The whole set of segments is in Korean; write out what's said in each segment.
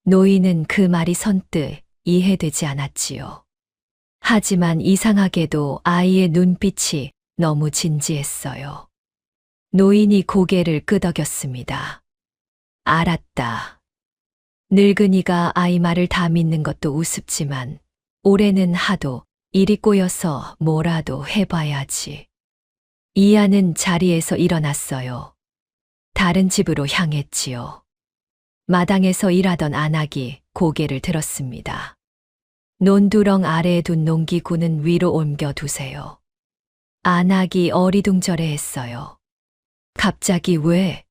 노인은 그 말이 선뜻 이해되지 않았지요. 하지만 이상하게도 아이의 눈빛이 너무 진지했어요. 노인이 고개를 끄덕였습니다. 알았다. 늙은이가 아이 말을 다 믿는 것도 우습지만 올해는 하도 일이 꼬여서 뭐라도 해봐야지. 이하는 자리에서 일어났어요. 다른 집으로 향했지요. 마당에서 일하던 안악이 고개를 들었습니다. 논두렁 아래에 둔 농기구는 위로 옮겨 두세요. 안악이 어리둥절해했어요. 갑자기 왜?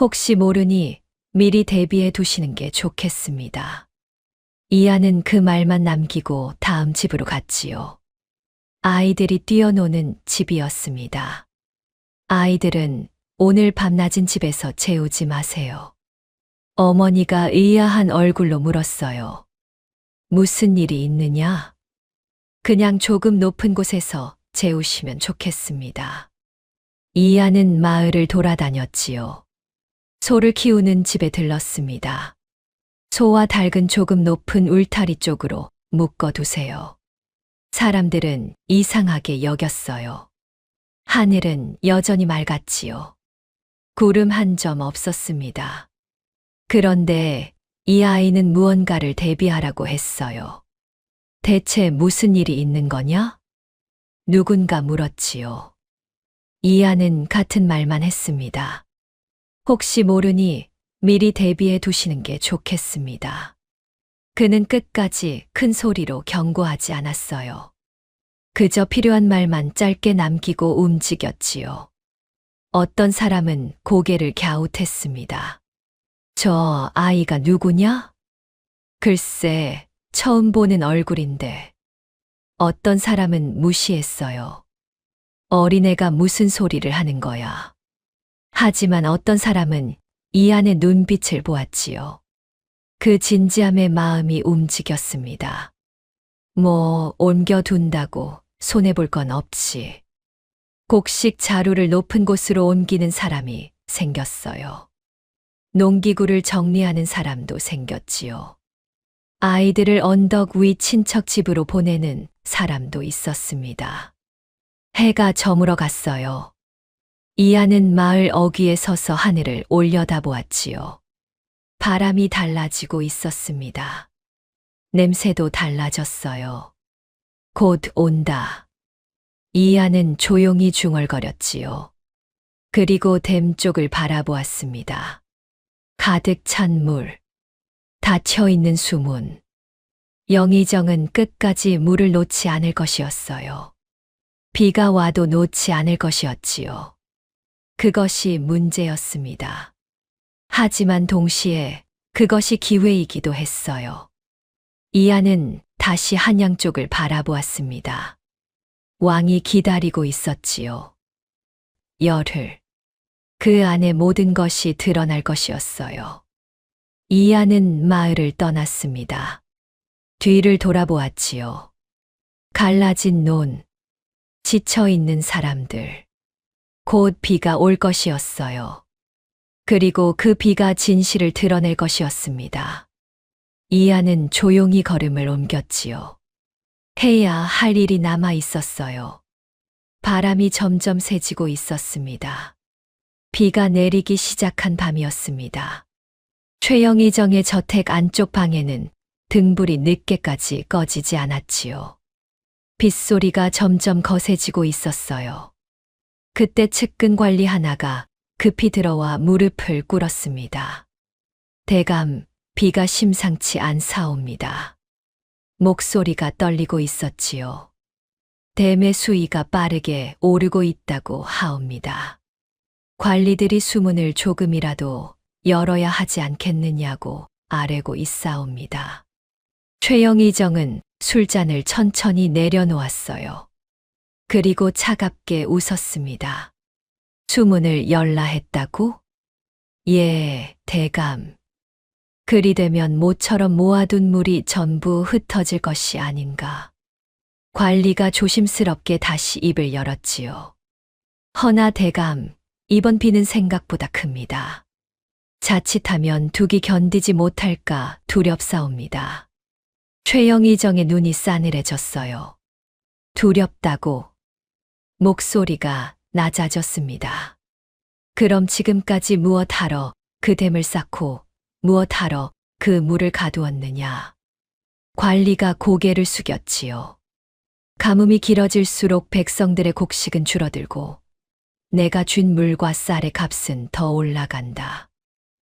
혹시 모르니 미리 대비해 두시는 게 좋겠습니다. 이하는 그 말만 남기고 다음 집으로 갔지요. 아이들이 뛰어노는 집이었습니다. 아이들은 오늘 밤낮은 집에서 재우지 마세요. 어머니가 의아한 얼굴로 물었어요. 무슨 일이 있느냐? 그냥 조금 높은 곳에서 재우시면 좋겠습니다. 이하는 마을을 돌아다녔지요. 소를 키우는 집에 들렀습니다. 소와 닭은 조금 높은 울타리 쪽으로 묶어두세요. 사람들은 이상하게 여겼어요. 하늘은 여전히 맑았지요. 구름 한 점 없었습니다. 그런데 이 아이는 무언가를 대비하라고 했어요. 대체 무슨 일이 있는 거냐? 누군가 물었지요. 이하는 같은 말만 했습니다. 혹시 모르니 미리 대비해 두시는 게 좋겠습니다. 그는 끝까지 큰 소리로 경고하지 않았어요. 그저 필요한 말만 짧게 남기고 움직였지요. 어떤 사람은 고개를 갸웃했습니다. 저 아이가 누구냐? 글쎄, 처음 보는 얼굴인데. 어떤 사람은 무시했어요. 어린애가 무슨 소리를 하는 거야. 하지만 어떤 사람은 이안의 눈빛을 보았지요. 그 진지함에 마음이 움직였습니다. 뭐 옮겨둔다고 손해볼 건 없지. 곡식 자루를 높은 곳으로 옮기는 사람이 생겼어요. 농기구를 정리하는 사람도 생겼지요. 아이들을 언덕 위 친척 집으로 보내는 사람도 있었습니다. 해가 저물어 갔어요. 이하는 마을 어귀에 서서 하늘을 올려다보았지요. 바람이 달라지고 있었습니다. 냄새도 달라졌어요. 곧 온다. 이하는 조용히 중얼거렸지요. 그리고 댐 쪽을 바라보았습니다. 가득 찬 물, 닫혀 있는 수문. 영의정은 끝까지 물을 놓지 않을 것이었어요. 비가 와도 놓지 않을 것이었지요. 그것이 문제였습니다. 하지만 동시에 그것이 기회이기도 했어요. 이하는 다시 한양 쪽을 바라보았습니다. 왕이 기다리고 있었지요. 열흘. 그 안에 모든 것이 드러날 것이었어요. 이하는 마을을 떠났습니다. 뒤를 돌아보았지요. 갈라진 논, 지쳐있는 사람들. 곧 비가 올 것이었어요. 그리고 그 비가 진실을 드러낼 것이었습니다. 이하는 조용히 걸음을 옮겼지요. 해야 할 일이 남아 있었어요. 바람이 점점 세지고 있었습니다. 비가 내리기 시작한 밤이었습니다. 최영의정의 저택 안쪽 방에는 등불이 늦게까지 꺼지지 않았지요. 빗소리가 점점 거세지고 있었어요. 그때 측근 관리 하나가 급히 들어와 무릎을 꿇었습니다. 대감, 비가 심상치 않사옵니다. 목소리가 떨리고 있었지요. 댐의 수위가 빠르게 오르고 있다고 하옵니다. 관리들이 수문을 조금이라도 열어야 하지 않겠느냐고 아뢰고 있사옵니다. 최영의정은 술잔을 천천히 내려놓았어요. 그리고 차갑게 웃었습니다. 수문을 열라 했다고? 예, 대감. 그리 되면 모처럼 모아둔 물이 전부 흩어질 것이 아닌가. 관리가 조심스럽게 다시 입을 열었지요. 허나 대감, 이번 비는 생각보다 큽니다. 자칫하면 둑이 견디지 못할까 두렵사옵니다. 최영희정의 눈이 싸늘해졌어요. 두렵다고. 목소리가 낮아졌습니다. 그럼 지금까지 무엇하러 그 댐을 쌓고 무엇하러 그 물을 가두었느냐. 관리가 고개를 숙였지요. 가뭄이 길어질수록 백성들의 곡식은 줄어들고 내가 쥔 물과 쌀의 값은 더 올라간다.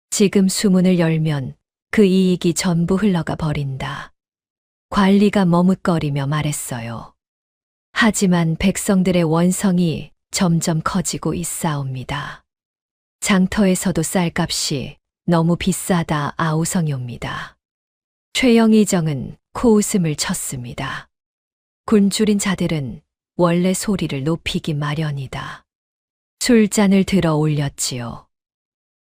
지금 수문을 열면 그 이익이 전부 흘러가 버린다. 관리가 머뭇거리며 말했어요. 하지만 백성들의 원성이 점점 커지고 있사옵니다. 장터에서도 쌀값이 너무 비싸다 아우성이옵니다. 최영희정은 코웃음을 쳤습니다. 굶주린 자들은 원래 소리를 높이기 마련이다. 술잔을 들어 올렸지요.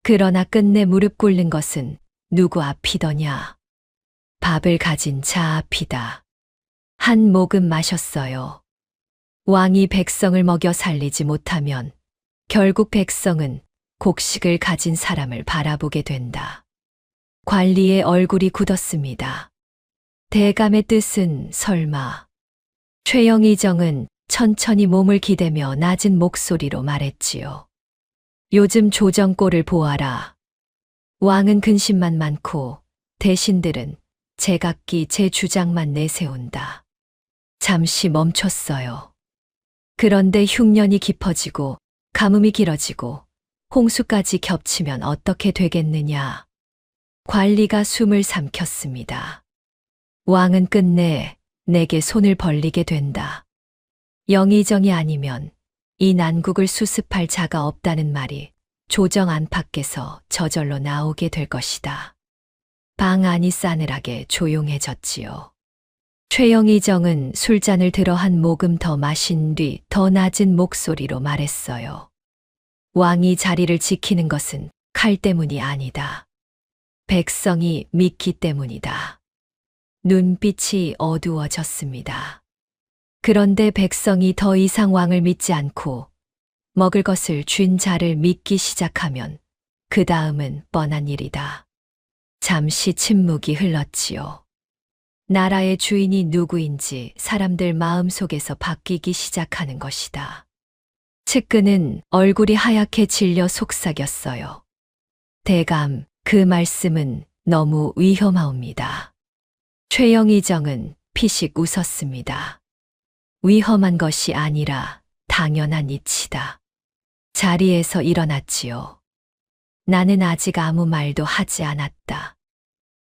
그러나 끝내 무릎 꿇는 것은 누구 앞이더냐. 밥을 가진 자 앞이다. 한 모금 마셨어요. 왕이 백성을 먹여 살리지 못하면 결국 백성은 곡식을 가진 사람을 바라보게 된다. 관리의 얼굴이 굳었습니다. 대감의 뜻은 설마. 최영희정은 천천히 몸을 기대며 낮은 목소리로 말했지요. 요즘 조정꼴을 보아라. 왕은 근심만 많고 대신들은 제각기 제 주장만 내세운다. 잠시 멈췄어요. 그런데 흉년이 깊어지고 가뭄이 길어지고 홍수까지 겹치면 어떻게 되겠느냐. 관리가 숨을 삼켰습니다. 왕은 끝내 내게 손을 벌리게 된다. 영의정이 아니면 이 난국을 수습할 자가 없다는 말이 조정 안팎에서 저절로 나오게 될 것이다. 방 안이 싸늘하게 조용해졌지요. 최영희정은 술잔을 들어 한 모금 더 마신 뒤 더 낮은 목소리로 말했어요. 왕이 자리를 지키는 것은 칼 때문이 아니다. 백성이 믿기 때문이다. 눈빛이 어두워졌습니다. 그런데 백성이 더 이상 왕을 믿지 않고 먹을 것을 쥔 자를 믿기 시작하면 그 다음은 뻔한 일이다. 잠시 침묵이 흘렀지요. 나라의 주인이 누구인지 사람들 마음속에서 바뀌기 시작하는 것이다. 측근은 얼굴이 하얗게 질려 속삭였어요. 대감, 그 말씀은 너무 위험하옵니다. 최영희정은 피식 웃었습니다. 위험한 것이 아니라 당연한 이치다. 자리에서 일어났지요. 나는 아직 아무 말도 하지 않았다.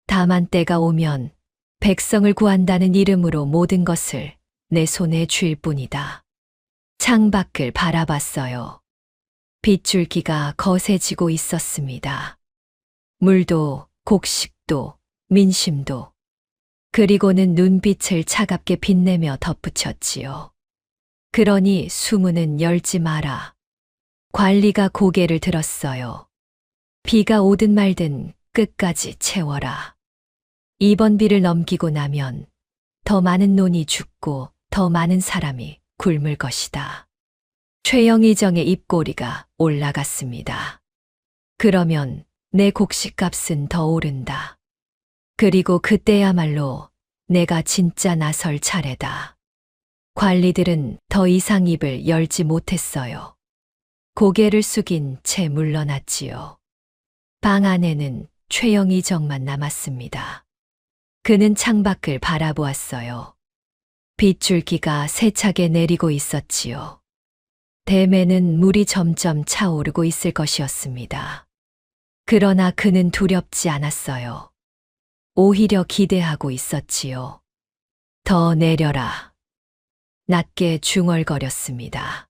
다만 때가 오면 백성을 구한다는 이름으로 모든 것을 내 손에 쥘 뿐이다. 창밖을 바라봤어요. 빗줄기가 거세지고 있었습니다. 물도, 곡식도, 민심도. 그리고는 눈빛을 차갑게 빛내며 덧붙였지요. 그러니 수문은 열지 마라. 관리가 고개를 들었어요. 비가 오든 말든 끝까지 채워라. 이번 비를 넘기고 나면 더 많은 논이 죽고 더 많은 사람이 굶을 것이다. 최영희정의 입꼬리가 올라갔습니다. 그러면 내 곡식값은 더 오른다. 그리고 그때야말로 내가 진짜 나설 차례다. 관리들은 더 이상 입을 열지 못했어요. 고개를 숙인 채 물러났지요. 방 안에는 최영희정만 남았습니다. 그는 창밖을 바라보았어요. 빗줄기가 세차게 내리고 있었지요. 댐에는 물이 점점 차오르고 있을 것이었습니다. 그러나 그는 두렵지 않았어요. 오히려 기대하고 있었지요. 더 내려라. 낮게 중얼거렸습니다.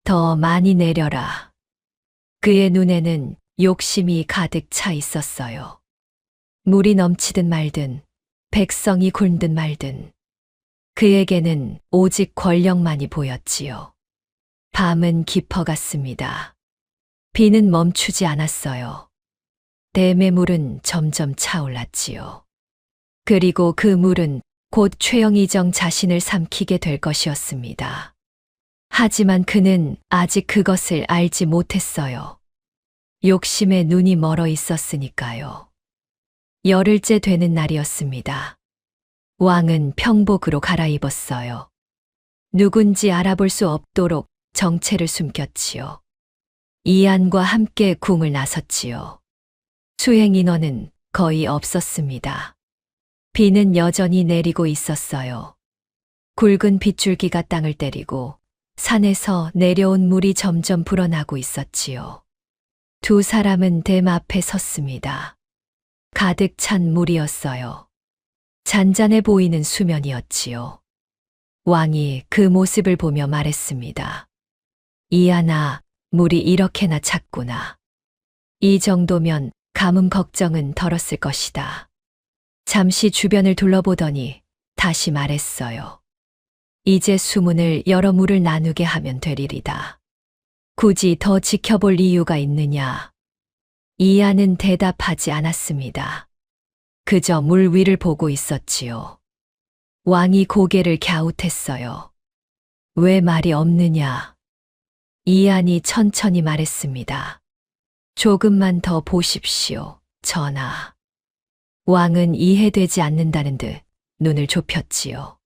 더 많이 내려라. 그의 눈에는 욕심이 가득 차 있었어요. 물이 넘치든 말든, 백성이 굶든 말든, 그에게는 오직 권력만이 보였지요. 밤은 깊어갔습니다. 비는 멈추지 않았어요. 댐의 물은 점점 차올랐지요. 그리고 그 물은 곧 최영희정 자신을 삼키게 될 것이었습니다. 하지만 그는 아직 그것을 알지 못했어요. 욕심에 눈이 멀어 있었으니까요. 열흘째 되는 날이었습니다. 왕은 평복으로 갈아입었어요. 누군지 알아볼 수 없도록 정체를 숨겼지요. 이안과 함께 궁을 나섰지요. 수행 인원은 거의 없었습니다. 비는 여전히 내리고 있었어요. 굵은 빗줄기가 땅을 때리고 산에서 내려온 물이 점점 불어나고 있었지요. 두 사람은 댐 앞에 섰습니다. 가득 찬 물이었어요. 잔잔해 보이는 수면이었지요. 왕이 그 모습을 보며 말했습니다. 이안아, 물이 이렇게나 찼구나. 이 정도면 가뭄 걱정은 덜었을 것이다. 잠시 주변을 둘러보더니 다시 말했어요. 이제 수문을 열어 물을 나누게 하면 되리리다. 굳이 더 지켜볼 이유가 있느냐? 이안은 대답하지 않았습니다. 그저 물 위를 보고 있었지요. 왕이 고개를 갸웃했어요. 왜 말이 없느냐? 이안이 천천히 말했습니다. 조금만 더 보십시오, 전하. 왕은 이해되지 않는다는 듯 눈을 좁혔지요.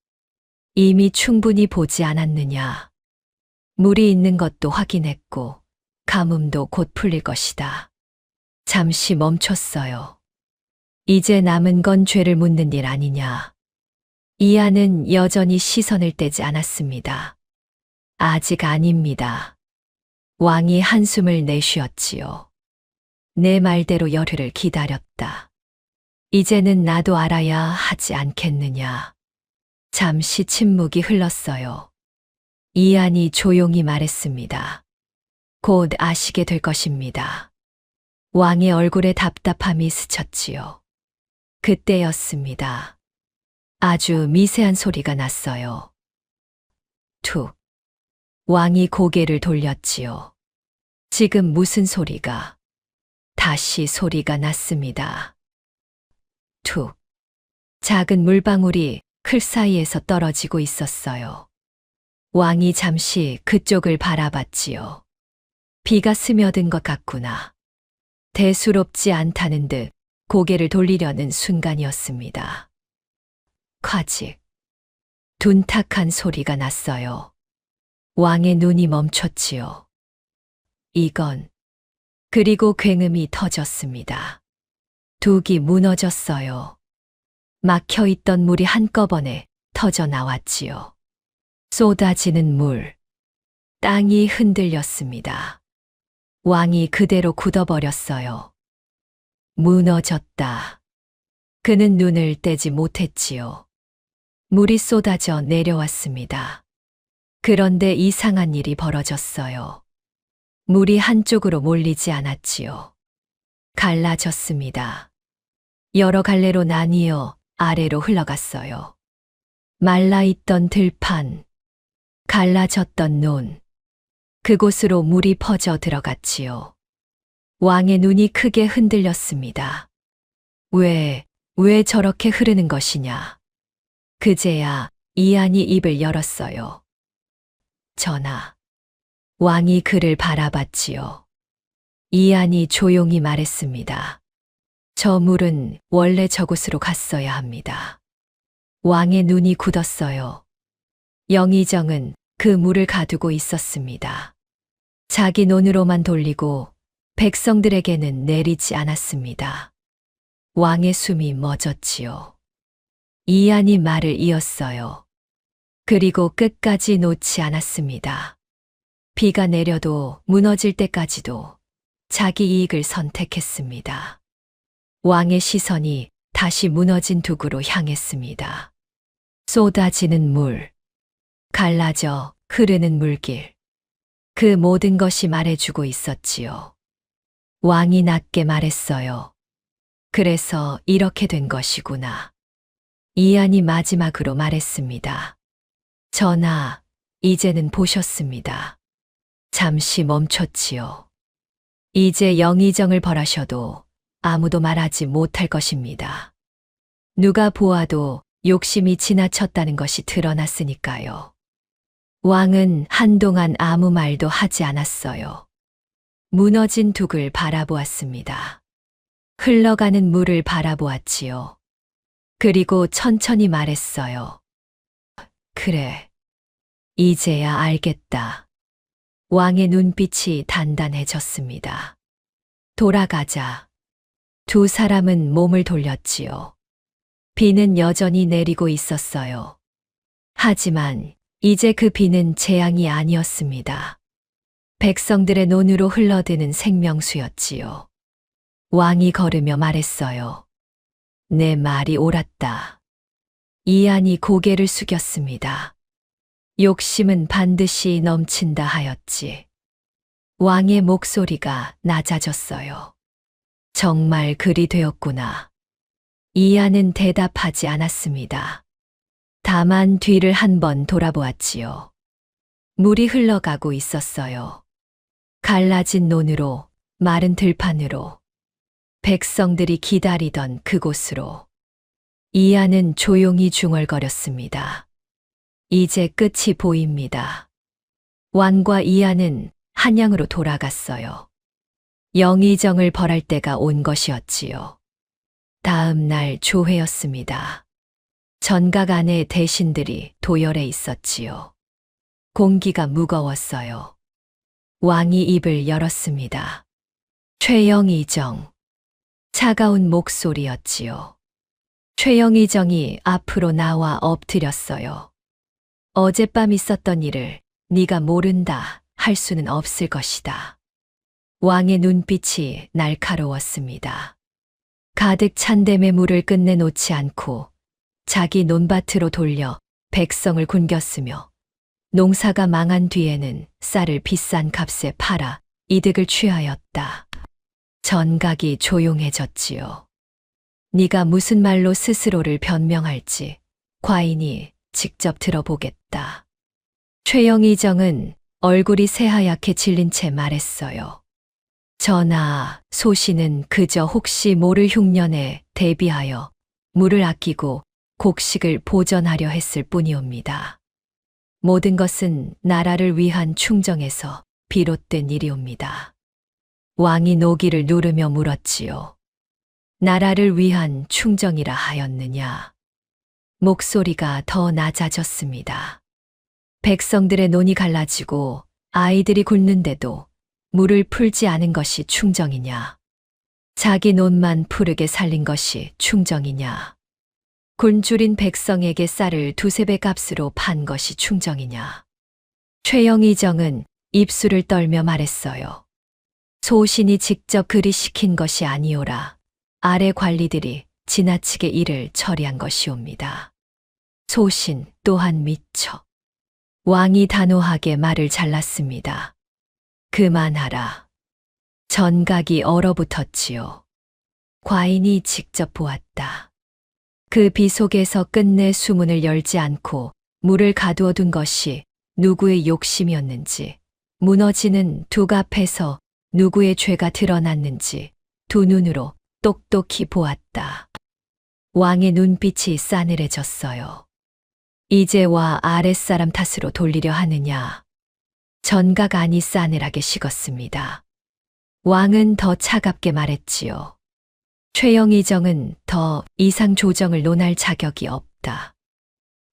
이미 충분히 보지 않았느냐? 물이 있는 것도 확인했고 가뭄도 곧 풀릴 것이다. 잠시 멈췄어요. 이제 남은 건 죄를 묻는 일 아니냐. 이안은 여전히 시선을 떼지 않았습니다. 아직 아닙니다. 왕이 한숨을 내쉬었지요. 내 말대로 열흘을 기다렸다. 이제는 나도 알아야 하지 않겠느냐. 잠시 침묵이 흘렀어요. 이안이 조용히 말했습니다. 곧 아시게 될 것입니다. 왕의 얼굴에 답답함이 스쳤지요. 그때였습니다. 아주 미세한 소리가 났어요. 툭. 왕이 고개를 돌렸지요. 지금 무슨 소리가? 다시 소리가 났습니다. 툭. 작은 물방울이 클 사이에서 떨어지고 있었어요. 왕이 잠시 그쪽을 바라봤지요. 비가 스며든 것 같구나. 대수롭지 않다는 듯 고개를 돌리려는 순간이었습니다. 콱직. 둔탁한 소리가 났어요. 왕의 눈이 멈췄지요. 이건. 그리고 굉음이 터졌습니다. 둑이 무너졌어요. 막혀있던 물이 한꺼번에 터져 나왔지요. 쏟아지는 물. 땅이 흔들렸습니다. 왕이 그대로 굳어버렸어요. 무너졌다. 그는 눈을 떼지 못했지요. 물이 쏟아져 내려왔습니다. 그런데 이상한 일이 벌어졌어요. 물이 한쪽으로 몰리지 않았지요. 갈라졌습니다. 여러 갈래로 나뉘어 아래로 흘러갔어요. 말라있던 들판, 갈라졌던 논, 그곳으로 물이 퍼져 들어갔지요. 왕의 눈이 크게 흔들렸습니다. 왜 저렇게 흐르는 것이냐? 그제야 이안이 입을 열었어요. 전하. 왕이 그를 바라봤지요. 이안이 조용히 말했습니다. 저 물은 원래 저곳으로 갔어야 합니다. 왕의 눈이 굳었어요. 영의정은 그 물을 가두고 있었습니다. 자기 논으로만 돌리고 백성들에게는 내리지 않았습니다. 왕의 숨이 멎었지요. 이안이 말을 이었어요. 그리고 끝까지 놓지 않았습니다. 비가 내려도 무너질 때까지도 자기 이익을 선택했습니다. 왕의 시선이 다시 무너진 둑으로 향했습니다. 쏟아지는 물, 갈라져 흐르는 물길. 그 모든 것이 말해주고 있었지요. 왕이 낮게 말했어요. 그래서 이렇게 된 것이구나. 이안이 마지막으로 말했습니다. 전하, 이제는 보셨습니다. 잠시 멈췄지요. 이제 영의정을 벌하셔도 아무도 말하지 못할 것입니다. 누가 보아도 욕심이 지나쳤다는 것이 드러났으니까요. 왕은 한동안 아무 말도 하지 않았어요. 무너진 둑을 바라보았습니다. 흘러가는 물을 바라보았지요. 그리고 천천히 말했어요. 그래. 이제야 알겠다. 왕의 눈빛이 단단해졌습니다. 돌아가자. 두 사람은 몸을 돌렸지요. 비는 여전히 내리고 있었어요. 하지만 이제 그 비는 재앙이 아니었습니다. 백성들의 논으로 흘러드는 생명수였지요. 왕이 걸으며 말했어요. 내 말이 옳았다. 이안이 고개를 숙였습니다. 욕심은 반드시 넘친다 하였지. 왕의 목소리가 낮아졌어요. 정말 그리 되었구나. 이안은 대답하지 않았습니다. 다만 뒤를 한번 돌아보았지요. 물이 흘러가고 있었어요. 갈라진 논으로, 마른 들판으로, 백성들이 기다리던 그곳으로. 이안은 조용히 중얼거렸습니다. 이제 끝이 보입니다. 왕과 이안은 한양으로 돌아갔어요. 영의정을 벌할 때가 온 것이었지요. 다음 날 조회였습니다. 전각 안에 대신들이 도열해 있었지요. 공기가 무거웠어요. 왕이 입을 열었습니다. 최영의정. 차가운 목소리였지요. 최영의정이 앞으로 나와 엎드렸어요. 어젯밤 있었던 일을 네가 모른다 할 수는 없을 것이다. 왕의 눈빛이 날카로웠습니다. 가득 찬 댐의 물을 끝내놓지 않고 자기 논밭으로 돌려 백성을 굶겼으며 농사가 망한 뒤에는 쌀을 비싼 값에 팔아 이득을 취하였다. 전각이 조용해졌지요. 네가 무슨 말로 스스로를 변명할지 과인이 직접 들어보겠다. 최영의정은 얼굴이 새하얗게 질린 채 말했어요. 전하, 소신은 그저 혹시 모를 흉년에 대비하여 물을 아끼고 곡식을 보전하려 했을 뿐이옵니다. 모든 것은 나라를 위한 충정에서 비롯된 일이옵니다. 왕이 노기를 누르며 물었지요. 나라를 위한 충정이라 하였느냐? 목소리가 더 낮아졌습니다. 백성들의 논이 갈라지고 아이들이 굶는데도 물을 풀지 않은 것이 충정이냐? 자기 논만 푸르게 살린 것이 충정이냐? 굶주린 백성에게 쌀을 두세 배 값으로 판 것이 충정이냐? 최영의정은 입술을 떨며 말했어요. 소신이 직접 그리 시킨 것이 아니오라. 아래 관리들이 지나치게 일을 처리한 것이옵니다. 소신 또한 미처. 왕이 단호하게 말을 잘랐습니다. 그만하라. 전각이 얼어붙었지요. 과인이 직접 보았다. 그 비 속에서 끝내 수문을 열지 않고 물을 가두어 둔 것이 누구의 욕심이었는지, 무너지는 둑 앞에서 누구의 죄가 드러났는지 두 눈으로 똑똑히 보았다. 왕의 눈빛이 싸늘해졌어요. 이제와 아랫사람 탓으로 돌리려 하느냐? 전각 안이 싸늘하게 식었습니다. 왕은 더 차갑게 말했지요. 최영의정은 더 이상 조정을 논할 자격이 없다.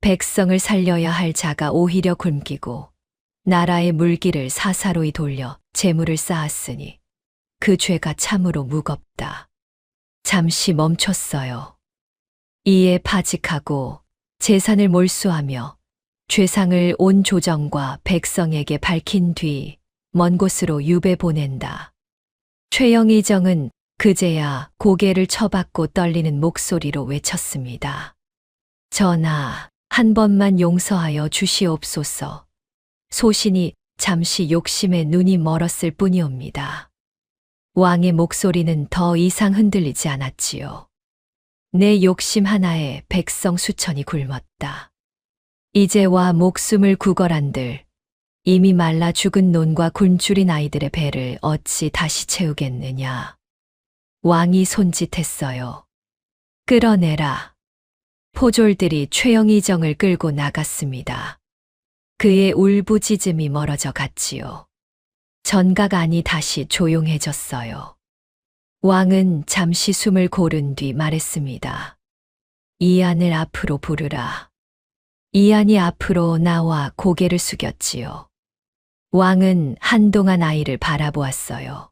백성을 살려야 할 자가 오히려 굶기고 나라의 물기를 사사로이 돌려 재물을 쌓았으니 그 죄가 참으로 무겁다. 잠시 멈췄어요. 이에 파직하고 재산을 몰수하며 죄상을 온 조정과 백성에게 밝힌 뒤 먼 곳으로 유배 보낸다. 최영의정은 그제야 고개를 쳐박고 떨리는 목소리로 외쳤습니다. 전하, 한 번만 용서하여 주시옵소서. 소신이 잠시 욕심에 눈이 멀었을 뿐이옵니다. 왕의 목소리는 더 이상 흔들리지 않았지요. 내 욕심 하나에 백성 수천이 굶었다. 이제와 목숨을 구걸한들 이미 말라 죽은 논과 굶주린 아이들의 배를 어찌 다시 채우겠느냐. 왕이 손짓했어요. 끌어내라. 포졸들이 최영의정을 끌고 나갔습니다. 그의 울부짖음이 멀어져 갔지요. 전각 안이 다시 조용해졌어요. 왕은 잠시 숨을 고른 뒤 말했습니다. 이안을 앞으로 부르라. 이안이 앞으로 나와 고개를 숙였지요. 왕은 한동안 아이를 바라보았어요.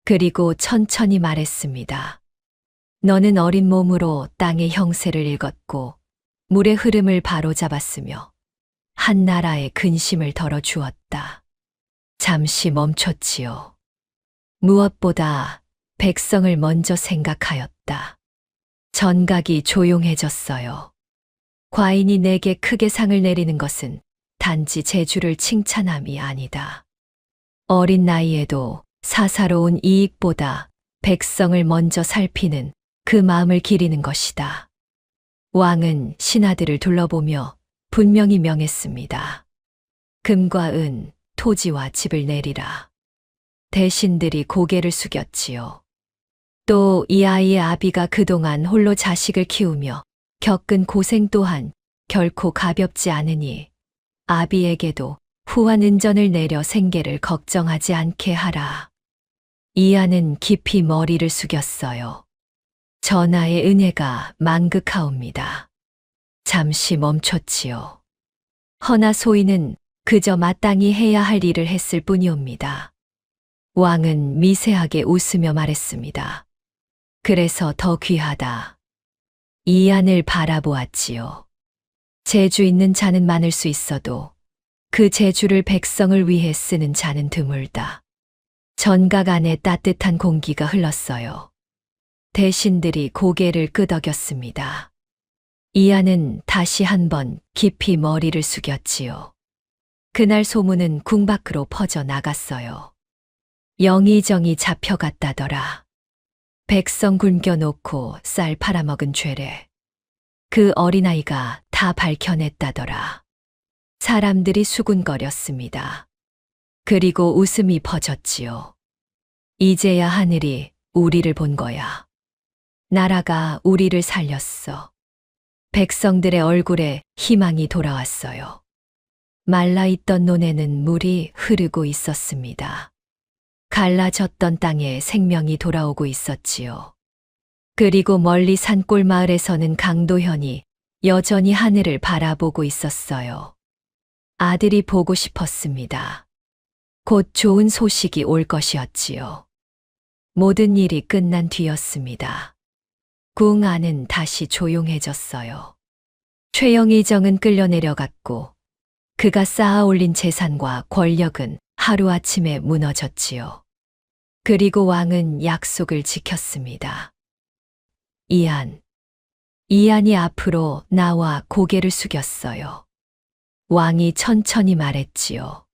그리고 천천히 말했습니다. 너는 어린 몸으로 땅의 형세를 읽었고 물의 흐름을 바로잡았으며 한 나라의 근심을 덜어주었다. 잠시 멈췄지요. 무엇보다 백성을 먼저 생각하였다. 전각이 조용해졌어요. 과인이 내게 크게 상을 내리는 것은 단지 재주를 칭찬함이 아니다. 어린 나이에도 사사로운 이익보다 백성을 먼저 살피는 그 마음을 기리는 것이다. 왕은 신하들을 둘러보며 분명히 명했습니다. 금과 은, 토지와 집을 내리라. 대신들이 고개를 숙였지요. 또 이 아이의 아비가 그동안 홀로 자식을 키우며 겪은 고생 또한 결코 가볍지 않으니 아비에게도 후한 은전을 내려 생계를 걱정하지 않게 하라. 이하는 깊이 머리를 숙였어요. 전하의 은혜가 망극하옵니다. 잠시 멈췄지요. 허나 소인은 그저 마땅히 해야 할 일을 했을 뿐이옵니다. 왕은 미세하게 웃으며 말했습니다. 그래서 더 귀하다. 이안을 바라보았지요. 재주 있는 자는 많을 수 있어도 그 재주를 백성을 위해 쓰는 자는 드물다. 전각 안에 따뜻한 공기가 흘렀어요. 대신들이 고개를 끄덕였습니다. 이안은 다시 한번 깊이 머리를 숙였지요. 그날 소문은 궁 밖으로 퍼져 나갔어요. 영의정이 잡혀갔다더라. 백성 굶겨놓고 쌀 팔아먹은 죄래. 그 어린아이가 다 밝혀냈다더라. 사람들이 수군거렸습니다. 그리고 웃음이 퍼졌지요. 이제야 하늘이 우리를 본 거야. 나라가 우리를 살렸어. 백성들의 얼굴에 희망이 돌아왔어요. 말라있던 논에는 물이 흐르고 있었습니다. 갈라졌던 땅에 생명이 돌아오고 있었지요. 그리고 멀리 산골 마을에서는 강도현이 여전히 하늘을 바라보고 있었어요. 아들이 보고 싶었습니다. 곧 좋은 소식이 올 것이었지요. 모든 일이 끝난 뒤였습니다. 궁 안은 다시 조용해졌어요. 최영의정은 끌려내려갔고 그가 쌓아 올린 재산과 권력은 하루아침에 무너졌지요. 그리고 왕은 약속을 지켰습니다. 이안이 앞으로 나와 고개를 숙였어요. 왕이 천천히 말했지요.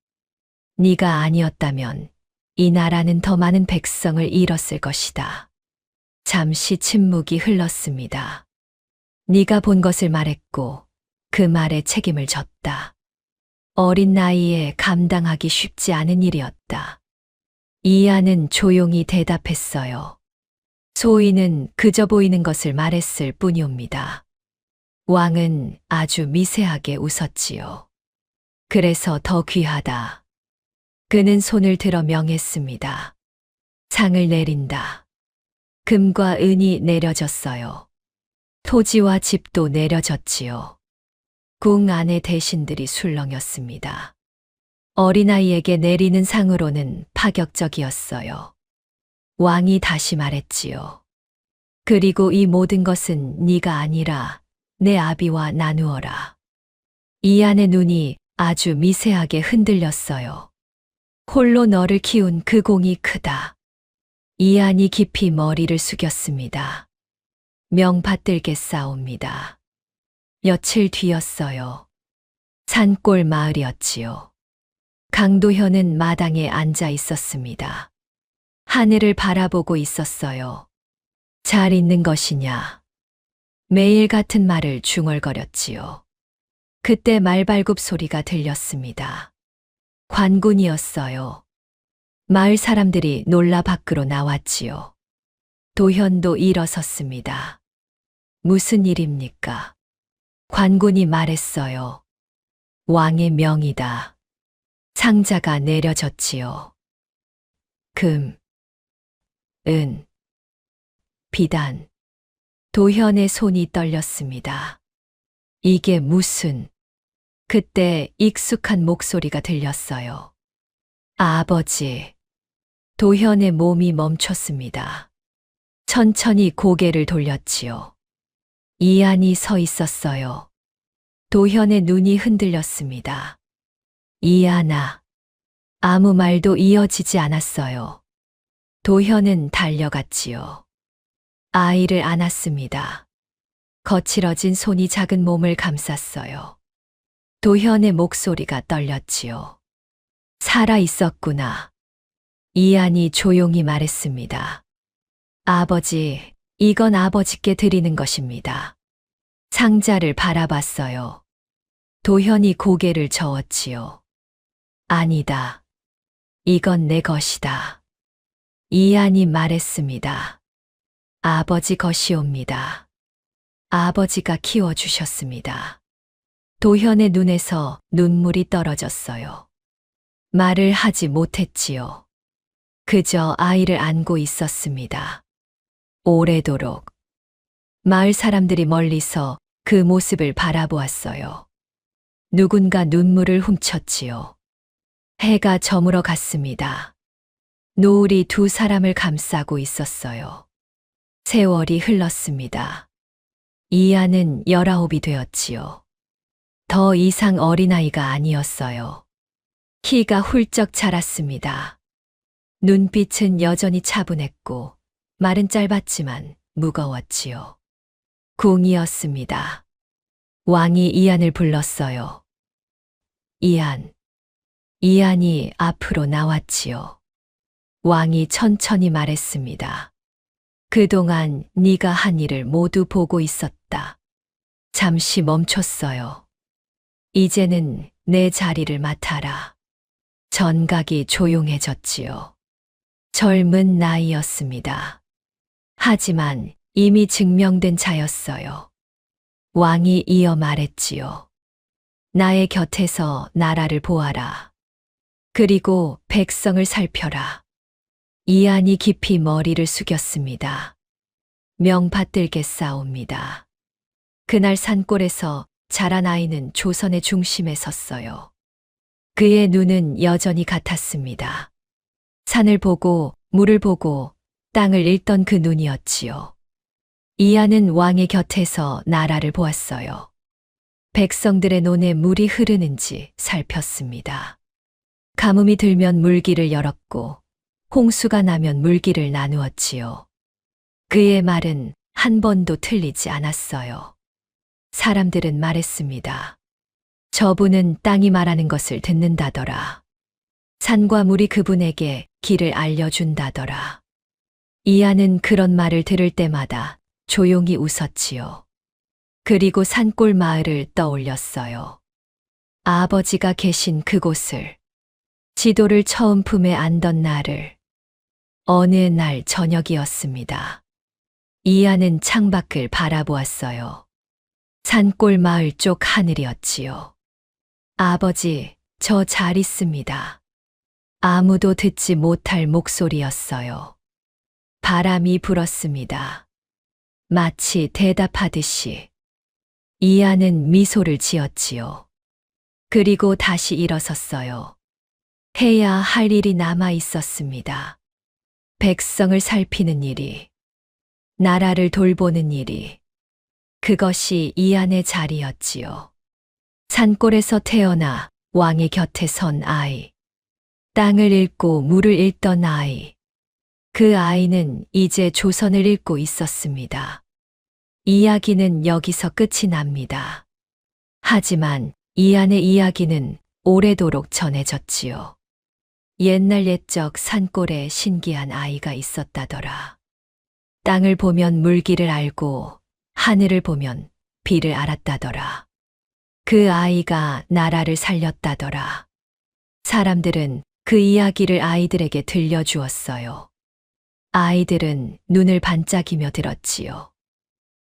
네가 아니었다면 이 나라는 더 많은 백성을 잃었을 것이다. 잠시 침묵이 흘렀습니다. 네가 본 것을 말했고 그 말에 책임을 졌다. 어린 나이에 감당하기 쉽지 않은 일이었다. 이안은 조용히 대답했어요. 소인은 그저 보이는 것을 말했을 뿐이옵니다. 왕은 아주 미세하게 웃었지요. 그래서 더 귀하다. 그는 손을 들어 명했습니다. 상을 내린다. 금과 은이 내려졌어요. 토지와 집도 내려졌지요. 궁 안의 대신들이 술렁였습니다. 어린아이에게 내리는 상으로는 파격적이었어요. 왕이 다시 말했지요. 그리고 이 모든 것은 네가 아니라 내 아비와 나누어라. 이안의 눈이 아주 미세하게 흔들렸어요. 홀로 너를 키운 그 공이 크다. 이안이 깊이 머리를 숙였습니다. 명받들게 싸웁니다. 며칠 뒤였어요. 산골 마을이었지요. 강도현은 마당에 앉아 있었습니다. 하늘을 바라보고 있었어요. 잘 있는 것이냐? 매일 같은 말을 중얼거렸지요. 그때 말발굽 소리가 들렸습니다. 관군이었어요. 마을 사람들이 놀라 밖으로 나왔지요. 도현도 일어섰습니다. 무슨 일입니까? 관군이 말했어요. 왕의 명이다. 상자가 내려졌지요. 금, 은, 비단. 도현의 손이 떨렸습니다. 이게 무슨... 그때 익숙한 목소리가 들렸어요. 아버지. 도현의 몸이 멈췄습니다. 천천히 고개를 돌렸지요. 이안이 서 있었어요. 도현의 눈이 흔들렸습니다. 이안아. 아무 말도 이어지지 않았어요. 도현은 달려갔지요. 아이를 안았습니다. 거칠어진 손이 작은 몸을 감쌌어요. 도현의 목소리가 떨렸지요. 살아 있었구나. 이안이 조용히 말했습니다. 아버지, 이건 아버지께 드리는 것입니다. 상자를 바라봤어요. 도현이 고개를 저었지요. 아니다. 이건 내 것이다. 이안이 말했습니다. 아버지 것이옵니다. 아버지가 키워주셨습니다. 도현의 눈에서 눈물이 떨어졌어요. 말을 하지 못했지요. 그저 아이를 안고 있었습니다. 오래도록. 마을 사람들이 멀리서 그 모습을 바라보았어요. 누군가 눈물을 훔쳤지요. 해가 저물어 갔습니다. 노을이 두 사람을 감싸고 있었어요. 세월이 흘렀습니다. 이안은 19이 되었지요. 더 이상 어린아이가 아니었어요. 키가 훌쩍 자랐습니다. 눈빛은 여전히 차분했고 말은 짧았지만 무거웠지요. 궁이었습니다. 왕이 이안을 불렀어요. 이안. 이안이 앞으로 나왔지요. 왕이 천천히 말했습니다. 그동안 네가 한 일을 모두 보고 있었다. 잠시 멈췄어요. 이제는 내 자리를 맡아라. 전각이 조용해졌지요. 젊은 나이였습니다. 하지만 이미 증명된 자였어요. 왕이 이어 말했지요. 나의 곁에서 나라를 보아라. 그리고 백성을 살펴라. 이안이 깊이 머리를 숙였습니다. 명받들게 싸웁니다. 그날 산골에서 자란 아이는 조선의 중심에 섰어요. 그의 눈은 여전히 같았습니다. 산을 보고 물을 보고 땅을 읽던 그 눈이었지요. 이안은 왕의 곁에서 나라를 보았어요. 백성들의 논에 물이 흐르는지 살폈습니다. 가뭄이 들면 물길을 열었고 홍수가 나면 물길을 나누었지요. 그의 말은 한 번도 틀리지 않았어요. 사람들은 말했습니다. 저분은 땅이 말하는 것을 듣는다더라. 산과 물이 그분에게 길을 알려준다더라. 이안은 그런 말을 들을 때마다 조용히 웃었지요. 그리고 산골 마을을 떠올렸어요. 아버지가 계신 그곳을, 지도를 처음 품에 안던 날을. 어느 날 저녁이었습니다. 이안은 창밖을 바라보았어요. 산골 마을 쪽 하늘이었지요. 아버지, 저 잘 있습니다. 아무도 듣지 못할 목소리였어요. 바람이 불었습니다. 마치 대답하듯이. 이안은 미소를 지었지요. 그리고 다시 일어섰어요. 해야 할 일이 남아 있었습니다. 백성을 살피는 일이, 나라를 돌보는 일이. 그것이 이안의 자리였지요. 산골에서 태어나 왕의 곁에 선 아이. 땅을 읽고 물을 읽던 아이. 그 아이는 이제 조선을 읽고 있었습니다. 이야기는 여기서 끝이 납니다. 하지만 이안의 이야기는 오래도록 전해졌지요. 옛날 옛적 산골에 신기한 아이가 있었다더라. 땅을 보면 물길을 알고 하늘을 보면 비를 알았다더라. 그 아이가 나라를 살렸다더라. 사람들은 그 이야기를 아이들에게 들려주었어요. 아이들은 눈을 반짝이며 들었지요.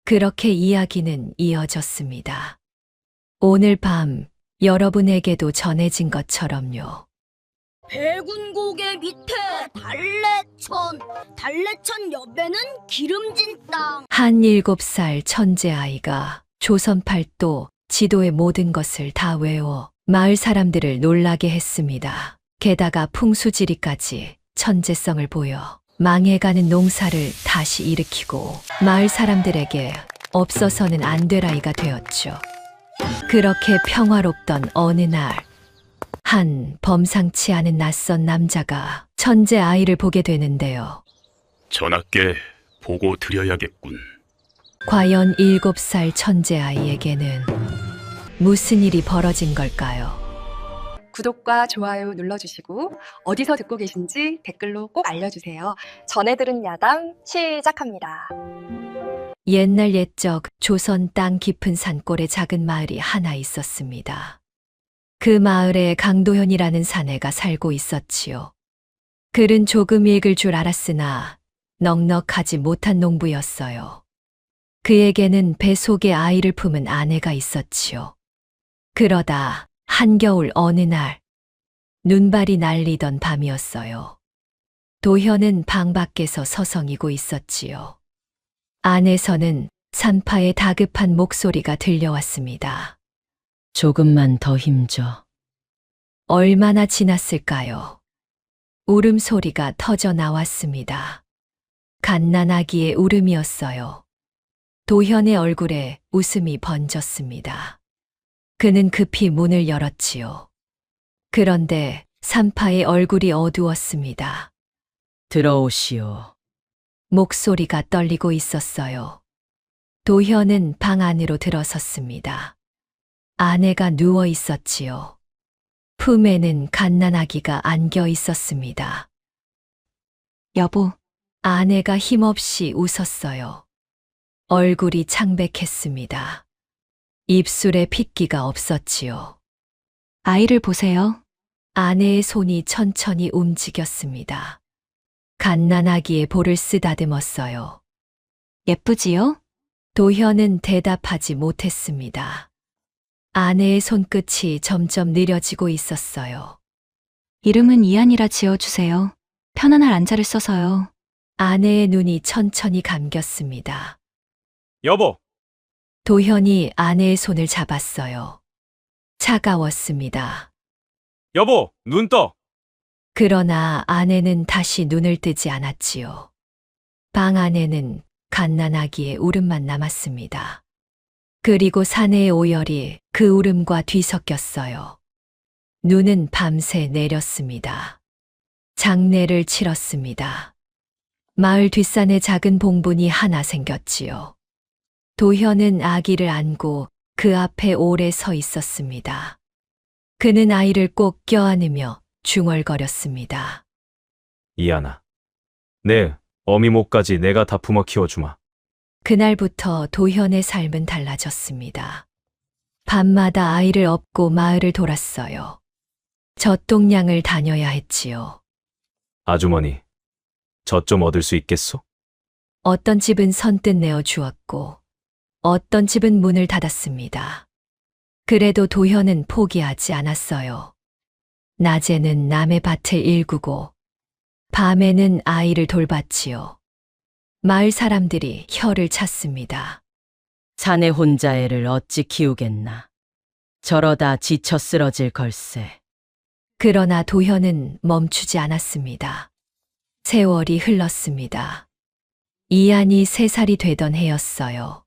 그렇게 이야기는 이어졌습니다. 오늘 밤 여러분에게도 전해진 것처럼요. 백운고개 밑에 달래천 옆에는 기름진 땅. 한 7살 천재 아이가 조선 팔도 지도의 모든 것을 다 외워 마을 사람들을 놀라게 했습니다. 게다가 풍수지리까지 천재성을 보여 망해가는 농사를 다시 일으키고 마을 사람들에게 없어서는 안 될 아이가 되었죠. 그렇게 평화롭던 어느 날, 한 범상치 않은 낯선 남자가 천재 아이를 보게 되는데요. 전하께 보고 드려야겠군. 과연 7살 천재 아이에게는 무슨 일이 벌어진 걸까요? 구독과 좋아요 눌러주시고 어디서 듣고 계신지 댓글로 꼭 알려주세요. 전해들은 야당 시작합니다. 옛날 옛적 조선 땅 깊은 산골에 작은 마을이 하나 있었습니다. 그 마을에 강도현이라는 사내가 살고 있었지요. 글은 조금 읽을 줄 알았으나 넉넉하지 못한 농부였어요. 그에게는 배 속에 아이를 품은 아내가 있었지요. 그러다 한겨울 어느 날 눈발이 날리던 밤이었어요. 도현은 방 밖에서 서성이고 있었지요. 안에서는 산파의 다급한 목소리가 들려왔습니다. 조금만 더 힘줘. 얼마나 지났을까요? 울음소리가 터져 나왔습니다. 갓난아기의 울음이었어요. 도현의 얼굴에 웃음이 번졌습니다. 그는 급히 문을 열었지요. 그런데 산파의 얼굴이 어두웠습니다. 들어오시오. 목소리가 떨리고 있었어요. 도현은 방 안으로 들어섰습니다. 아내가 누워 있었지요. 품에는 갓난아기가 안겨 있었습니다. 여보, 아내가 힘없이 웃었어요. 얼굴이 창백했습니다. 입술에 핏기가 없었지요. 아이를 보세요. 아내의 손이 천천히 움직였습니다. 갓난아기의 볼을 쓰다듬었어요. 예쁘지요? 도현은 대답하지 못했습니다. 아내의 손끝이 점점 느려지고 있었어요. 이름은 이한이라 지어주세요. 편안할 안자를 써서요. 아내의 눈이 천천히 감겼습니다. 여보, 도현이 아내의 손을 잡았어요. 차가웠습니다. 여보, 눈 떠. 그러나 아내는 다시 눈을 뜨지 않았지요. 방 안에는 갓난아기의 울음만 남았습니다. 그리고 사내의 오열이 그 울음과 뒤섞였어요. 눈은 밤새 내렸습니다. 장례를 치렀습니다. 마을 뒷산에 작은 봉분이 하나 생겼지요. 도현은 아기를 안고 그 앞에 오래 서 있었습니다. 그는 아이를 꼭 껴안으며 중얼거렸습니다. 이하나, 내 어미목까지 내가 다 품어 키워주마. 그날부터 도현의 삶은 달라졌습니다. 밤마다 아이를 업고 마을을 돌았어요. 젖동량을 다녀야 했지요. 아주머니, 젖 좀 얻을 수 있겠소? 어떤 집은 선뜻 내어 주었고 어떤 집은 문을 닫았습니다. 그래도 도현은 포기하지 않았어요. 낮에는 남의 밭을 일구고 밤에는 아이를 돌봤지요. 마을 사람들이 혀를 찼습니다. 사내 혼자 애를 어찌 키우겠나. 저러다 지쳐 쓰러질 걸세. 그러나 도현은 멈추지 않았습니다. 세월이 흘렀습니다. 이한이 3살이 되던 해였어요.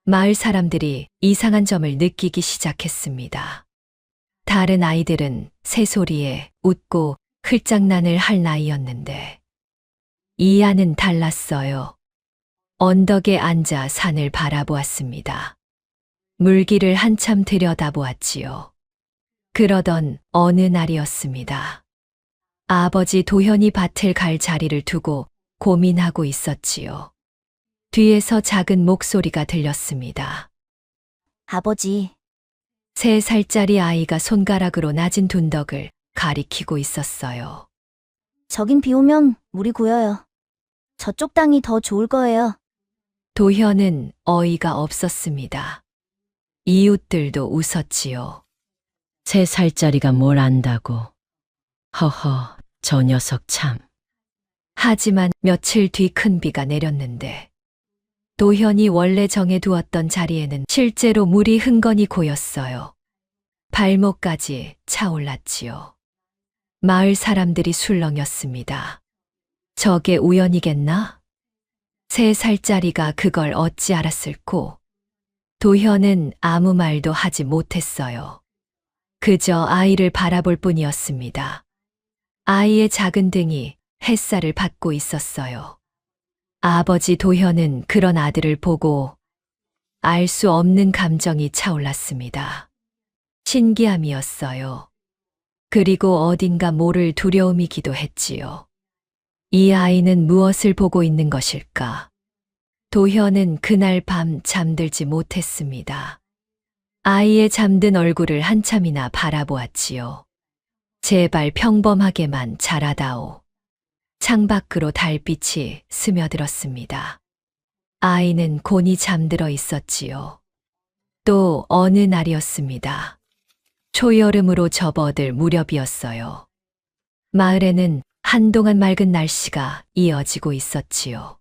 마을 사람들이 이상한 점을 느끼기 시작했습니다. 다른 아이들은 새소리에 웃고 흘장난을 할 나이였는데 이한은 달랐어요. 언덕에 앉아 산을 바라보았습니다. 물길을 한참 들여다보았지요. 그러던 어느 날이었습니다. 아버지 도현이 밭을 갈 자리를 두고 고민하고 있었지요. 뒤에서 작은 목소리가 들렸습니다. 아버지, 3살짜리 아이가 손가락으로 낮은 둔덕을 가리키고 있었어요. 저긴 비 오면 물이 고여요. 저쪽 땅이 더 좋을 거예요. 도현은 어이가 없었습니다. 이웃들도 웃었지요. 3살짜리가 뭘 안다고. 허허, 저 녀석 참. 하지만 며칠 뒤 큰 비가 내렸는데 도현이 원래 정해두었던 자리에는 실제로 물이 흥건히 고였어요. 발목까지 차올랐지요. 마을 사람들이 술렁였습니다. 저게 우연이겠나? 3살짜리가 그걸 어찌 알았을꼬? 도현은 아무 말도 하지 못했어요. 그저 아이를 바라볼 뿐이었습니다. 아이의 작은 등이 햇살을 받고 있었어요. 아버지 도현은 그런 아들을 보고 알 수 없는 감정이 차올랐습니다. 신기함이었어요. 그리고 어딘가 모를 두려움이기도 했지요. 이 아이는 무엇을 보고 있는 것일까? 도현은 그날 밤 잠들지 못했습니다. 아이의 잠든 얼굴을 한참이나 바라보았지요. 제발 평범하게만 자라다오. 창밖으로 달빛이 스며들었습니다. 아이는 곤히 잠들어 있었지요. 또 어느 날이었습니다. 초여름으로 접어들 무렵이었어요. 마을에는 한동안 맑은 날씨가 이어지고 있었지요.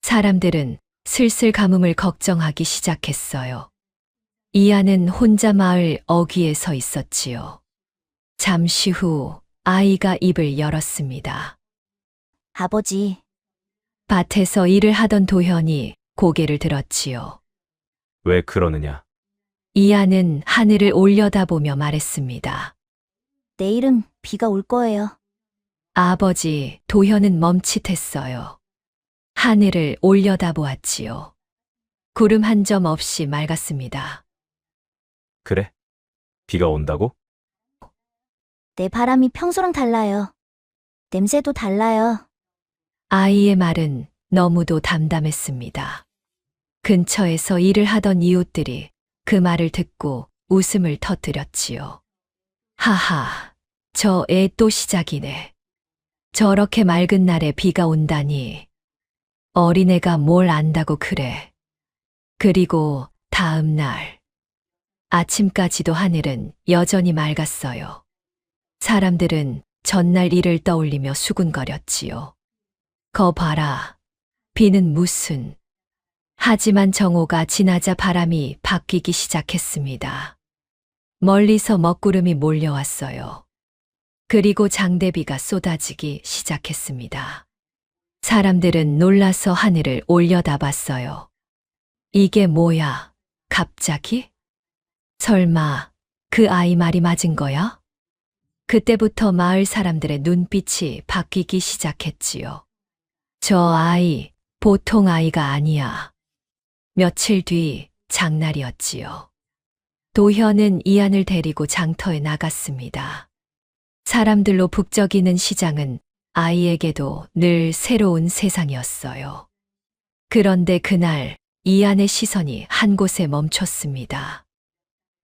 사람들은 슬슬 가뭄을 걱정하기 시작했어요. 이하는 혼자 마을 어귀에 서 있었지요. 잠시 후 아이가 입을 열었습니다. 아버지, 밭에서 일을 하던 도현이 고개를 들었지요. 왜 그러느냐? 이하는 하늘을 올려다보며 말했습니다. 내일은 비가 올 거예요. 아버지 도현은 멈칫했어요. 하늘을 올려다보았지요. 구름 한 점 없이 맑았습니다. 그래? 비가 온다고? 내 바람이 평소랑 달라요. 냄새도 달라요. 아이의 말은 너무도 담담했습니다. 근처에서 일을 하던 이웃들이 그 말을 듣고 웃음을 터뜨렸지요. 하하, 저 애 또 시작이네. 저렇게 맑은 날에 비가 온다니. 어린애가 뭘 안다고 그래. 그리고 다음 날. 아침까지도 하늘은 여전히 맑았어요. 사람들은 전날 일을 떠올리며 수군거렸지요. 거 봐라. 비는 무슨. 하지만 정오가 지나자 바람이 바뀌기 시작했습니다. 멀리서 먹구름이 몰려왔어요. 그리고 장대비가 쏟아지기 시작했습니다. 사람들은 놀라서 하늘을 올려다봤어요. 이게 뭐야? 갑자기? 설마 그 아이 말이 맞은 거야? 그때부터 마을 사람들의 눈빛이 바뀌기 시작했지요. 저 아이, 보통 아이가 아니야. 며칠 뒤 장날이었지요. 도현은 이안을 데리고 장터에 나갔습니다. 사람들로 북적이는 시장은 아이에게도 늘 새로운 세상이었어요. 그런데 그날 이안의 시선이 한 곳에 멈췄습니다.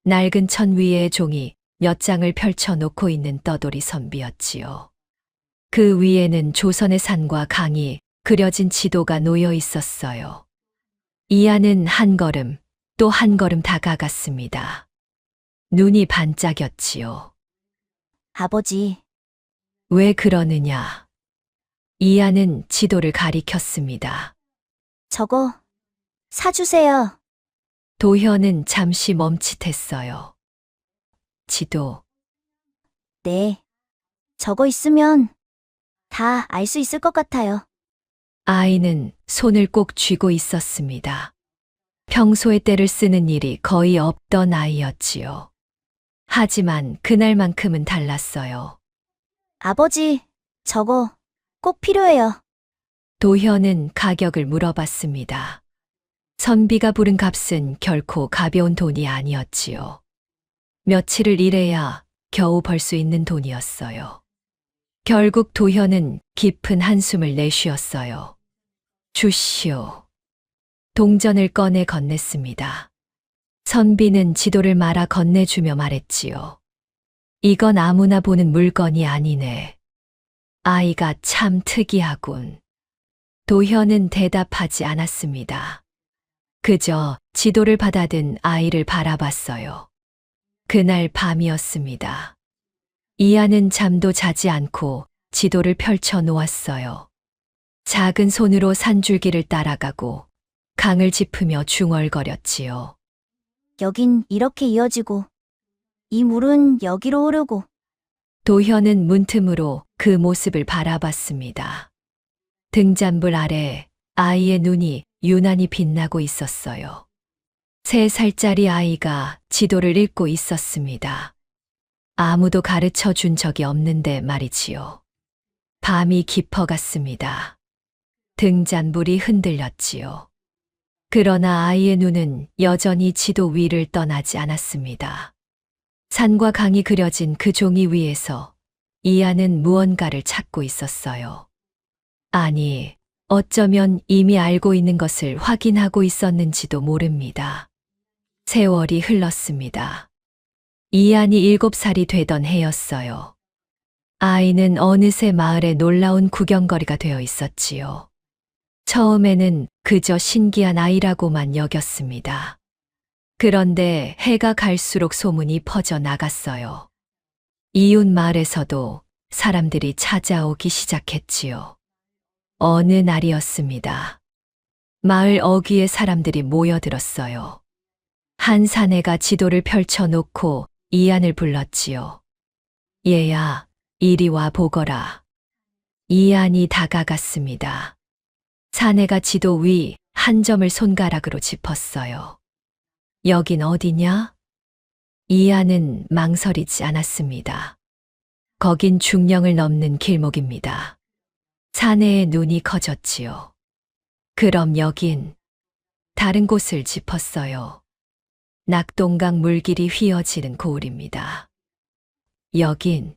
낡은 천 위에 종이 몇 장을 펼쳐놓고 있는 떠돌이 선비였지요. 그 위에는 조선의 산과 강이 그려진 지도가 놓여 있었어요. 이안은 한 걸음 또 한 걸음 다가갔습니다. 눈이 반짝였지요. 아버지, 왜 그러느냐? 이안은 지도를 가리켰습니다. 저거 사주세요. 도현은 잠시 멈칫했어요. 지도, 네. 저거 있으면 다 알 수 있을 것 같아요. 아이는 손을 꼭 쥐고 있었습니다. 평소에 떼를 쓰는 일이 거의 없던 아이였지요. 하지만 그날만큼은 달랐어요. 아버지, 저거 꼭 필요해요. 도현은 가격을 물어봤습니다. 선비가 부른 값은 결코 가벼운 돈이 아니었지요. 며칠을 일해야 겨우 벌 수 있는 돈이었어요. 결국 도현은 깊은 한숨을 내쉬었어요. 주시오. 동전을 꺼내 건넸습니다. 선비는 지도를 말아 건네주며 말했지요. 이건 아무나 보는 물건이 아니네. 아이가 참 특이하군. 도현은 대답하지 않았습니다. 그저 지도를 받아든 아이를 바라봤어요. 그날 밤이었습니다. 이하는 잠도 자지 않고 지도를 펼쳐 놓았어요. 작은 손으로 산줄기를 따라가고 강을 짚으며 중얼거렸지요. 여긴 이렇게 이어지고, 이 물은 여기로 흐르고, 도현은 문틈으로 그 모습을 바라봤습니다. 등잔불 아래 아이의 눈이 유난히 빛나고 있었어요. 3살짜리 아이가 지도를 읽고 있었습니다. 아무도 가르쳐 준 적이 없는데 말이지요. 밤이 깊어갔습니다. 등잔불이 흔들렸지요. 그러나 아이의 눈은 여전히 지도 위를 떠나지 않았습니다. 산과 강이 그려진 그 종이 위에서 이하는 무언가를 찾고 있었어요. 아니, 어쩌면 이미 알고 있는 것을 확인하고 있었는지도 모릅니다. 세월이 흘렀습니다. 이한이 7살이 되던 해였어요. 아이는 어느새 마을의 놀라운 구경거리가 되어 있었지요. 처음에는 그저 신기한 아이라고만 여겼습니다. 그런데 해가 갈수록 소문이 퍼져 나갔어요. 이웃 마을에서도 사람들이 찾아오기 시작했지요. 어느 날이었습니다. 마을 어귀에 사람들이 모여들었어요. 한 사내가 지도를 펼쳐놓고 이한을 불렀지요. 얘야, 이리 와 보거라. 이한이 다가갔습니다. 사내가 지도 위 한 점을 손가락으로 짚었어요. 여긴 어디냐? 이한은 망설이지 않았습니다. 거긴 중령을 넘는 길목입니다. 사내의 눈이 커졌지요. 그럼 여긴 다른 곳을 짚었어요. 낙동강 물길이 휘어지는 고을입니다. 여긴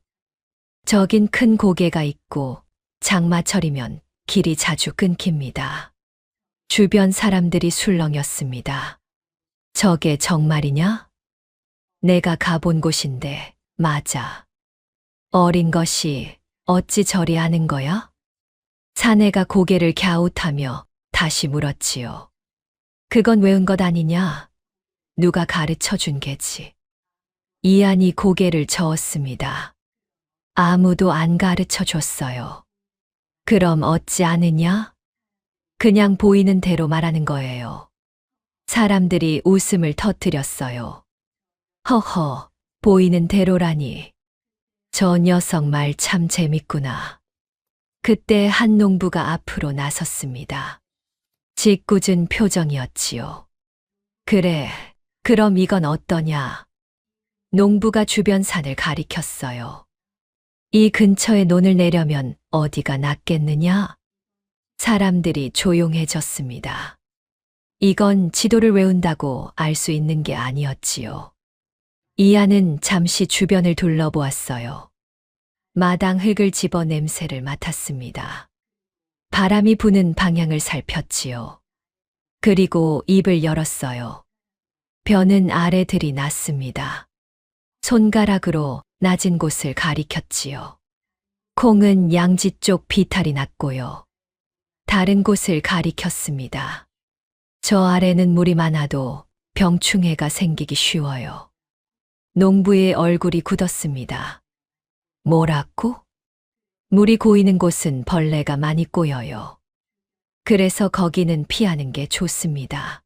저긴 큰 고개가 있고 장마철이면 길이 자주 끊깁니다. 주변 사람들이 술렁였습니다. 저게 정말이냐? 내가 가본 곳인데 맞아. 어린 것이 어찌 저리 아는 거야? 사내가 고개를 갸웃하며 다시 물었지요. 그건 외운 것 아니냐? 누가 가르쳐 준 게지. 이한이 고개를 저었습니다. 아무도 안 가르쳐 줬어요. 그럼 어찌 아느냐? 그냥 보이는 대로 말하는 거예요. 사람들이 웃음을 터뜨렸어요. 허허, 보이는 대로라니. 저 녀석 말 참 재밌구나. 그때 한 농부가 앞으로 나섰습니다. 짓궂은 표정이었지요. 그래, 그럼 이건 어떠냐? 농부가 주변 산을 가리켰어요. 이 근처에 논을 내려면 어디가 낫겠느냐? 사람들이 조용해졌습니다. 이건 지도를 외운다고 알 수 있는 게 아니었지요. 이하는 잠시 주변을 둘러보았어요. 마당 흙을 집어 냄새를 맡았습니다. 바람이 부는 방향을 살폈지요. 그리고 입을 열었어요. 벼는 아래들이 났습니다. 손가락으로 낮은 곳을 가리켰지요. 콩은 양지 쪽 비탈이 났고요. 다른 곳을 가리켰습니다. 저 아래는 물이 많아도 병충해가 생기기 쉬워요. 농부의 얼굴이 굳었습니다. 뭐라고? 물이 고이는 곳은 벌레가 많이 꼬여요. 그래서 거기는 피하는 게 좋습니다.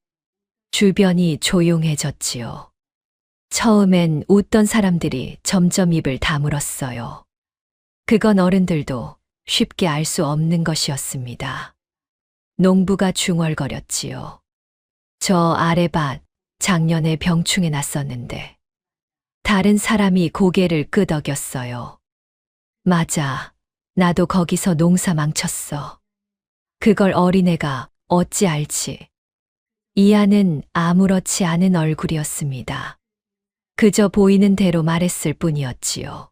주변이 조용해졌지요. 처음엔 웃던 사람들이 점점 입을 다물었어요. 그건 어른들도 쉽게 알 수 없는 것이었습니다. 농부가 중얼거렸지요. 저 아래밭 작년에 병충해 났었는데 다른 사람이 고개를 끄덕였어요. 맞아, 나도 거기서 농사 망쳤어. 그걸 어린애가 어찌 알지? 이하는 아무렇지 않은 얼굴이었습니다. 그저 보이는 대로 말했을 뿐이었지요.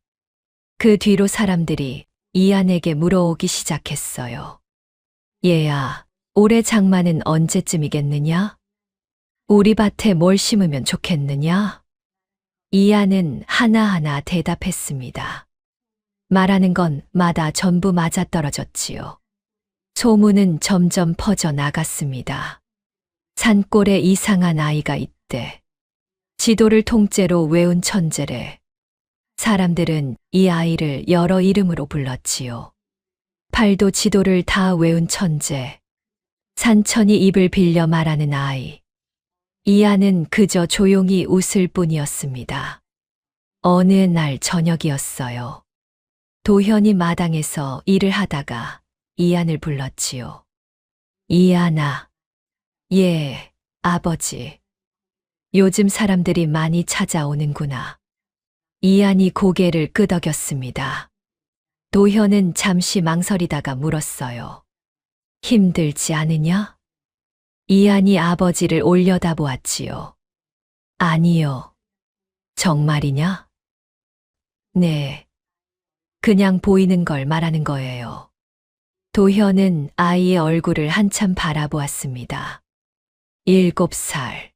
그 뒤로 사람들이 이한에게 물어오기 시작했어요. 얘야, 올해 장마는 언제쯤이겠느냐? 우리 밭에 뭘 심으면 좋겠느냐? 이한은 하나하나 대답했습니다. 말하는 건 마다 전부 맞아떨어졌지요. 소문은 점점 퍼져 나갔습니다. 산골에 이상한 아이가 있대. 지도를 통째로 외운 천재래. 사람들은 이 아이를 여러 이름으로 불렀지요. 팔도 지도를 다 외운 천재, 산천이 입을 빌려 말하는 아이. 이하는 그저 조용히 웃을 뿐이었습니다. 어느 날 저녁이었어요. 도현이 마당에서 일을 하다가 이한을 불렀지요. 이한아. 예, 아버지. 요즘 사람들이 많이 찾아오는구나. 이한이 고개를 끄덕였습니다. 도현은 잠시 망설이다가 물었어요. 힘들지 않으냐? 이한이 아버지를 올려다보았지요. 아니요. 정말이냐? 네. 그냥 보이는 걸 말하는 거예요. 도현은 아이의 얼굴을 한참 바라보았습니다. 7살.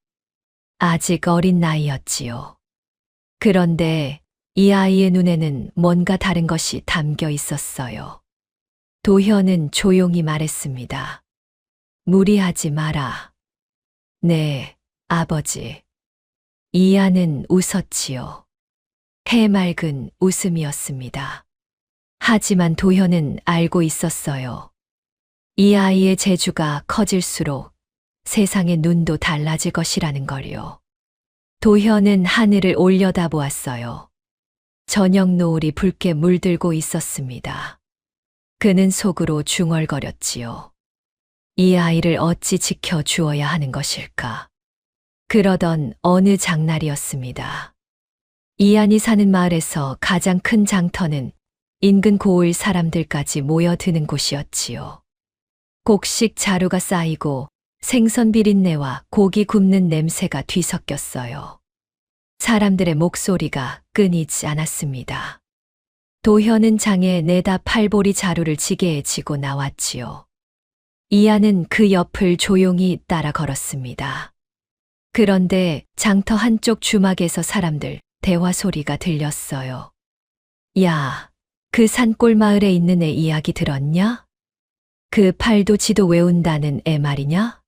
아직 어린 나이였지요. 그런데 이 아이의 눈에는 뭔가 다른 것이 담겨 있었어요. 도현은 조용히 말했습니다. 무리하지 마라. 네, 아버지. 이하는 웃었지요. 해맑은 웃음이었습니다. 하지만 도현은 알고 있었어요. 이 아이의 재주가 커질수록 세상의 눈도 달라질 것이라는 걸요. 도현은 하늘을 올려다보았어요. 저녁 노을이 붉게 물들고 있었습니다. 그는 속으로 중얼거렸지요. 이 아이를 어찌 지켜주어야 하는 것일까? 그러던 어느 장날이었습니다. 이한이 사는 마을에서 가장 큰 장터는 인근 고을 사람들까지 모여드는 곳이었지요. 곡식 자루가 쌓이고 생선 비린내와 고기 굽는 냄새가 뒤섞였어요. 사람들의 목소리가 끊이지 않았습니다. 도현은 장에 내다 팔보리 자루를 지게에 지고 나왔지요. 이하는 그 옆을 조용히 따라 걸었습니다. 그런데 장터 한쪽 주막에서 사람들 대화 소리가 들렸어요. 야, 그 산골 마을에 있는 애 이야기 들었냐? 그 팔도 지도 외운다는 애 말이냐?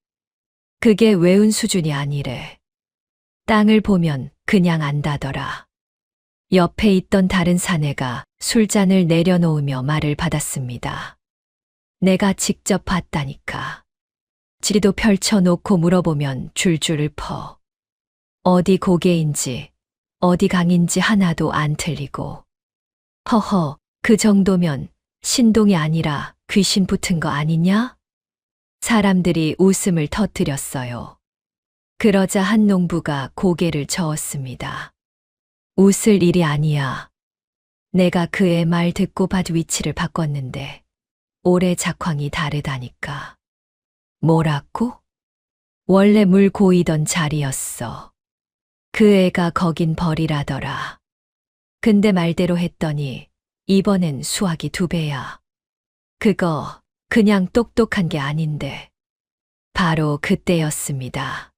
그게 외운 수준이 아니래. 땅을 보면 그냥 안다더라. 옆에 있던 다른 사내가 술잔을 내려놓으며 말을 받았습니다. 내가 직접 봤다니까. 지도 펼쳐놓고 물어보면 줄줄 읊어. 어디 고개인지 어디 강인지 하나도 안 틀리고. 허허, 그 정도면 신동이 아니라 귀신 붙은 거 아니냐? 사람들이 웃음을 터뜨렸어요. 그러자 한 농부가 고개를 저었습니다. 웃을 일이 아니야. 내가 그의 말 듣고 밭 위치를 바꿨는데 올해 작황이 다르다니까. 뭐라고? 원래 물 고이던 자리였어. 그 애가 거긴 벌이라더라. 근데 말대로 했더니 이번엔 수확이 2배야. 그거 그냥 똑똑한 게 아닌데. 바로 그때였습니다.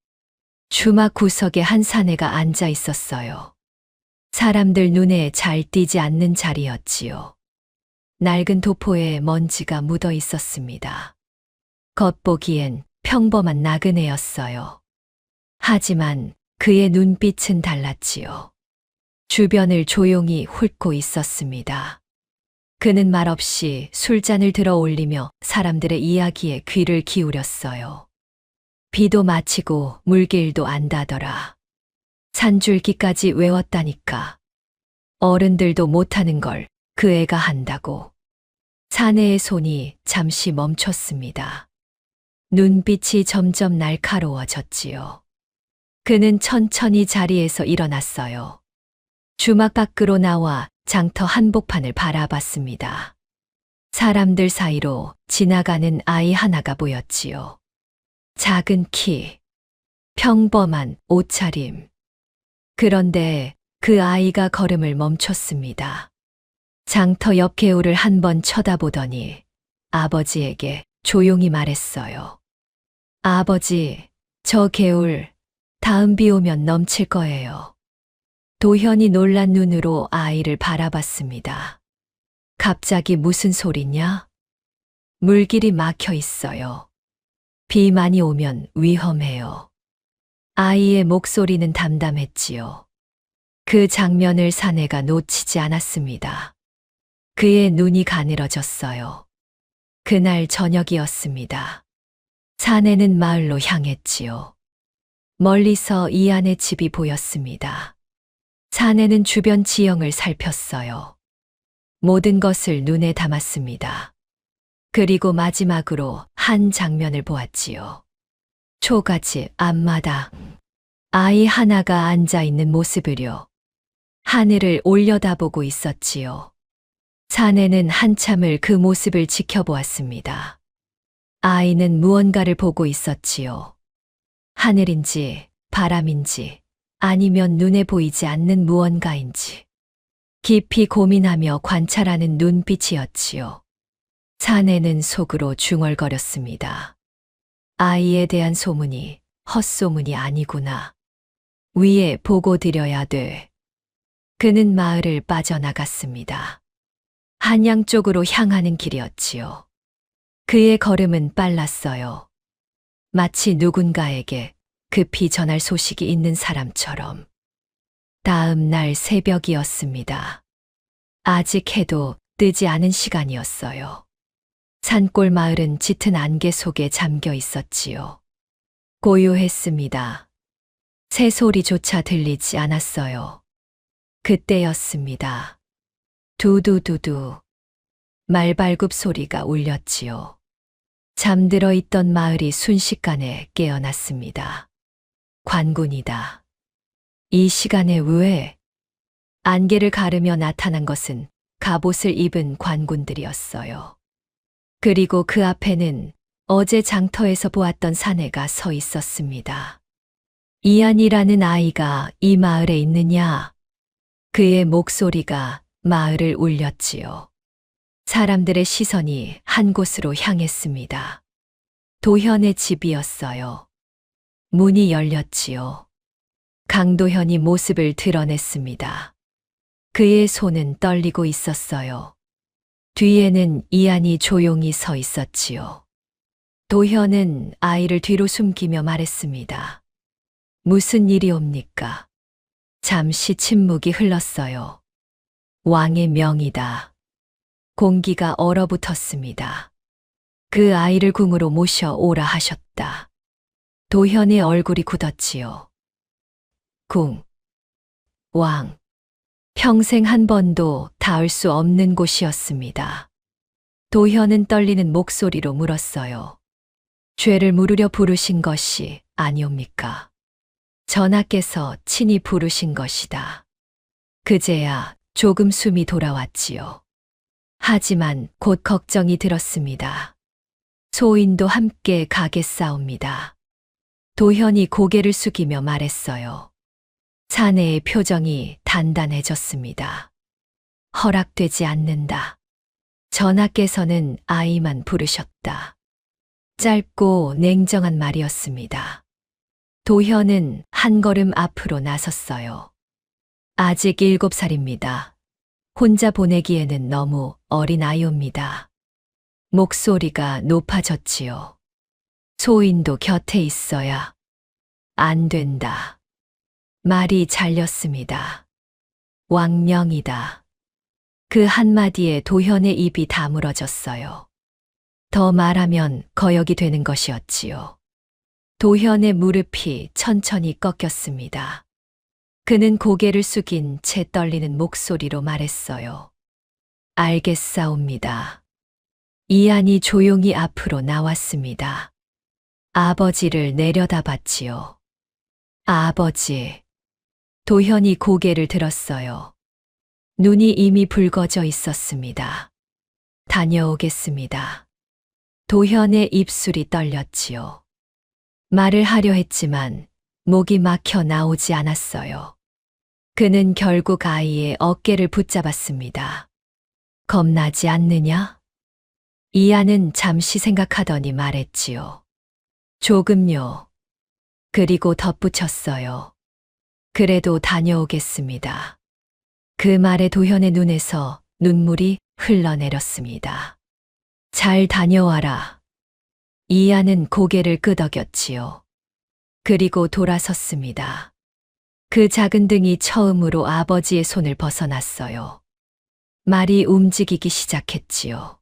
주막 구석에 한 사내가 앉아 있었어요. 사람들 눈에 잘 띄지 않는 자리였지요. 낡은 도포에 먼지가 묻어 있었습니다. 겉보기엔 평범한 나그네였어요. 하지만 그의 눈빛은 달랐지요. 주변을 조용히 훑고 있었습니다. 그는 말없이 술잔을 들어 올리며 사람들의 이야기에 귀를 기울였어요. 비도 마치고 물길도 안다더라. 산줄기까지 외웠다니까. 어른들도 못하는 걸 그 애가 한다고. 사내의 손이 잠시 멈췄습니다. 눈빛이 점점 날카로워졌지요. 그는 천천히 자리에서 일어났어요. 주막 밖으로 나와 장터 한복판을 바라봤습니다. 사람들 사이로 지나가는 아이 하나가 보였지요. 작은 키, 평범한 옷차림. 그런데 그 아이가 걸음을 멈췄습니다. 장터 옆 개울을 한번 쳐다보더니 아버지에게 조용히 말했어요. 아버지, 저 개울 다음 비 오면 넘칠 거예요. 도현이 놀란 눈으로 아이를 바라봤습니다. 갑자기 무슨 소리냐? 물길이 막혀 있어요. 비 많이 오면 위험해요. 아이의 목소리는 담담했지요. 그 장면을 사내가 놓치지 않았습니다. 그의 눈이 가늘어졌어요. 그날 저녁이었습니다. 사내는 마을로 향했지요. 멀리서 이안의 집이 보였습니다. 사내는 주변 지형을 살폈어요. 모든 것을 눈에 담았습니다. 그리고 마지막으로 한 장면을 보았지요. 초가집 앞마당. 아이 하나가 앉아 있는 모습을요. 하늘을 올려다보고 있었지요. 사내는 한참을 그 모습을 지켜보았습니다. 아이는 무언가를 보고 있었지요. 하늘인지 바람인지 아니면 눈에 보이지 않는 무언가인지 깊이 고민하며 관찰하는 눈빛이었지요. 사내는 속으로 중얼거렸습니다. 아이에 대한 소문이 헛소문이 아니구나. 위에 보고 드려야 돼. 그는 마을을 빠져나갔습니다. 한양 쪽으로 향하는 길이었지요. 그의 걸음은 빨랐어요. 마치 누군가에게 급히 전할 소식이 있는 사람처럼. 다음 날 새벽이었습니다. 아직 해도 뜨지 않은 시간이었어요. 산골 마을은 짙은 안개 속에 잠겨 있었지요. 고요했습니다. 새소리조차 들리지 않았어요. 그때였습니다. 두두두두. 말발굽 소리가 울렸지요. 잠들어 있던 마을이 순식간에 깨어났습니다. 관군이다. 이 시간에 왜? 안개를 가르며 나타난 것은 갑옷을 입은 관군들이었어요. 그리고 그 앞에는 어제 장터에서 보았던 사내가 서 있었습니다. 이안이라는 아이가 이 마을에 있느냐? 그의 목소리가 마을을 울렸지요. 사람들의 시선이 한 곳으로 향했습니다. 도현의 집이었어요. 문이 열렸지요. 강도현이 모습을 드러냈습니다. 그의 손은 떨리고 있었어요. 뒤에는 이안이 조용히 서 있었지요. 도현은 아이를 뒤로 숨기며 말했습니다. 무슨 일이옵니까? 잠시 침묵이 흘렀어요. 왕의 명이다. 공기가 얼어붙었습니다. 그 아이를 궁으로 모셔 오라 하셨다. 도현의 얼굴이 굳었지요. 궁, 왕, 평생 한 번도 닿을 수 없는 곳이었습니다. 도현은 떨리는 목소리로 물었어요. 죄를 물으려 부르신 것이 아니옵니까? 전하께서 친히 부르신 것이다. 그제야 조금 숨이 돌아왔지요. 하지만 곧 걱정이 들었습니다. 소인도 함께 가겠사옵니다. 도현이 고개를 숙이며 말했어요. 사내의 표정이 단단해졌습니다. 허락되지 않는다. 전하께서는 아이만 부르셨다. 짧고 냉정한 말이었습니다. 도현은 한 걸음 앞으로 나섰어요. 아직 7살입니다. 혼자 보내기에는 너무 어린 아이옵니다. 목소리가 높아졌지요. 소인도 곁에 있어야 안 된다. 말이 잘렸습니다. 왕명이다. 그 한마디에 도현의 입이 다물어졌어요. 더 말하면 거역이 되는 것이었지요. 도현의 무릎이 천천히 꺾였습니다. 그는 고개를 숙인 채 떨리는 목소리로 말했어요. 알겠사옵니다. 이안이 조용히 앞으로 나왔습니다. 아버지를 내려다봤지요. 아버지. 도현이 고개를 들었어요. 눈이 이미 붉어져 있었습니다. 다녀오겠습니다. 도현의 입술이 떨렸지요. 말을 하려 했지만 목이 막혀 나오지 않았어요. 그는 결국 아이의 어깨를 붙잡았습니다. 겁나지 않느냐? 이안은 잠시 생각하더니 말했지요. 조금요. 그리고 덧붙였어요. 그래도 다녀오겠습니다. 그 말에 도현의 눈에서 눈물이 흘러내렸습니다. 잘 다녀와라. 이안은 고개를 끄덕였지요. 그리고 돌아섰습니다. 그 작은 등이 처음으로 아버지의 손을 벗어났어요. 말이 움직이기 시작했지요.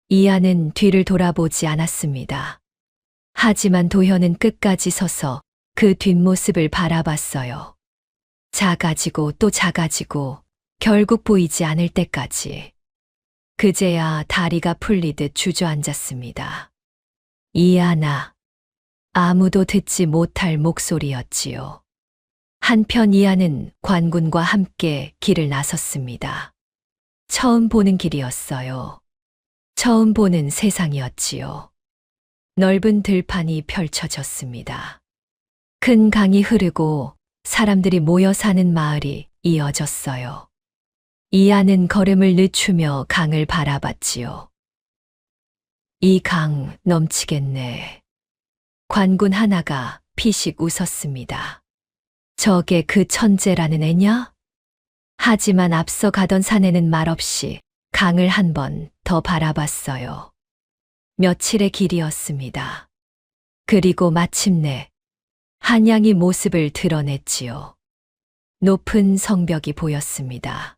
이하는 뒤를 돌아보지 않았습니다. 하지만 도현은 끝까지 서서 그 뒷모습을 바라봤어요. 작아지고 또 작아지고 결국 보이지 않을 때까지. 그제야 다리가 풀리듯 주저앉았습니다. 이하나. 아무도 듣지 못할 목소리였지요. 한편 이하는 관군과 함께 길을 나섰습니다. 처음 보는 길이었어요. 처음 보는 세상이었지요. 넓은 들판이 펼쳐졌습니다. 큰 강이 흐르고 사람들이 모여 사는 마을이 이어졌어요. 이하는 걸음을 늦추며 강을 바라봤지요. 이 강 넘치겠네. 관군 하나가 피식 웃었습니다. 저게 그 천재라는 애냐? 하지만 앞서 가던 사내는 말없이 강을 한 번 더 바라봤어요. 며칠의 길이었습니다. 그리고 마침내 한양이 모습을 드러냈지요. 높은 성벽이 보였습니다.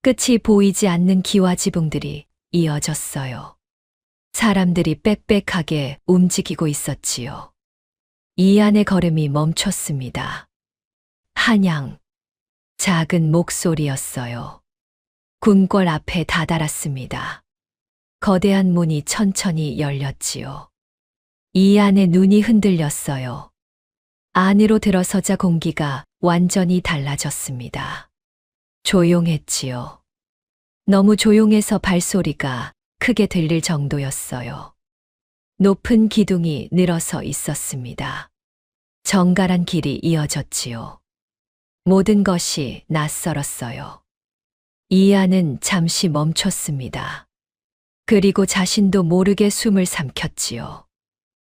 끝이 보이지 않는 기와 지붕들이 이어졌어요. 사람들이 빽빽하게 움직이고 있었지요. 이안의 걸음이 멈췄습니다. 한양. 작은 목소리였어요. 궁궐 앞에 다다랐습니다. 거대한 문이 천천히 열렸지요. 이안의 눈이 흔들렸어요. 안으로 들어서자 공기가 완전히 달라졌습니다. 조용했지요. 너무 조용해서 발소리가 크게 들릴 정도였어요. 높은 기둥이 늘어서 있었습니다. 정갈한 길이 이어졌지요. 모든 것이 낯설었어요. 이하는 잠시 멈췄습니다. 그리고 자신도 모르게 숨을 삼켰지요.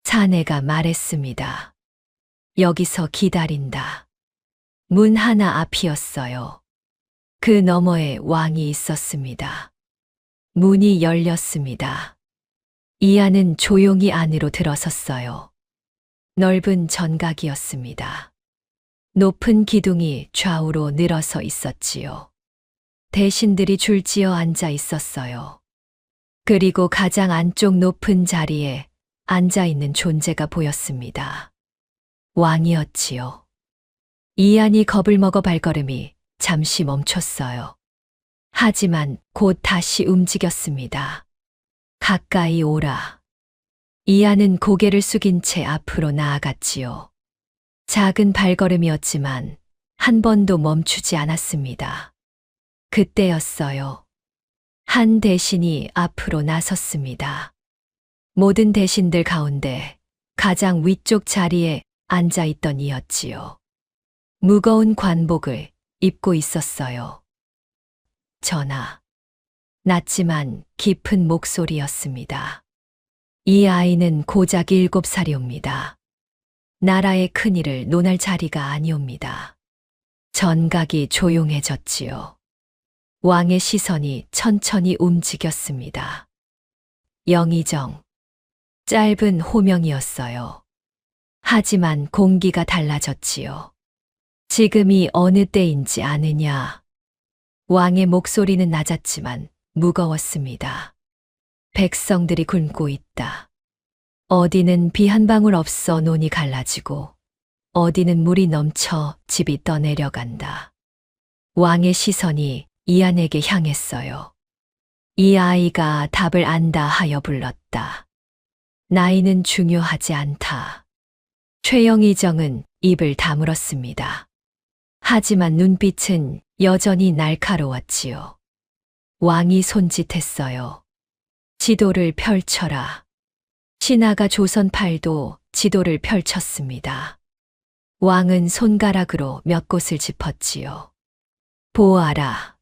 사내가 말했습니다. 여기서 기다린다. 문 하나 앞이었어요. 그 너머에 왕이 있었습니다. 문이 열렸습니다. 이하는 조용히 안으로 들어섰어요. 넓은 전각이었습니다. 높은 기둥이 좌우로 늘어서 있었지요. 대신들이 줄지어 앉아 있었어요. 그리고 가장 안쪽 높은 자리에 앉아 있는 존재가 보였습니다. 왕이었지요. 이안이 겁을 먹어 발걸음이 잠시 멈췄어요. 하지만 곧 다시 움직였습니다. 가까이 오라. 이안은 고개를 숙인 채 앞으로 나아갔지요. 작은 발걸음이었지만 한 번도 멈추지 않았습니다. 그때였어요. 한 대신이 앞으로 나섰습니다. 모든 대신들 가운데 가장 위쪽 자리에 앉아 있던 이였지요. 무거운 관복을 입고 있었어요. 전하. 낮지만 깊은 목소리였습니다. 이 아이는 고작 7살이옵니다. 나라의 큰일을 논할 자리가 아니옵니다. 전각이 조용해졌지요. 왕의 시선이 천천히 움직였습니다. 영의정. 짧은 호명이었어요. 하지만 공기가 달라졌지요. 지금이 어느 때인지 아느냐. 왕의 목소리는 낮았지만 무거웠습니다. 백성들이 굶고 있다. 어디는 비 한 방울 없어 논이 갈라지고 어디는 물이 넘쳐 집이 떠내려간다. 왕의 시선이 이안에게 향했어요. 이 아이가 답을 안다 하여 불렀다. 나이는 중요하지 않다. 최영의정은 입을 다물었습니다. 하지만 눈빛은 여전히 날카로웠지요. 왕이 손짓했어요. 지도를 펼쳐라. 신하가 조선 팔도 지도를 펼쳤습니다. 왕은 손가락으로 몇 곳을 짚었지요. 보아라.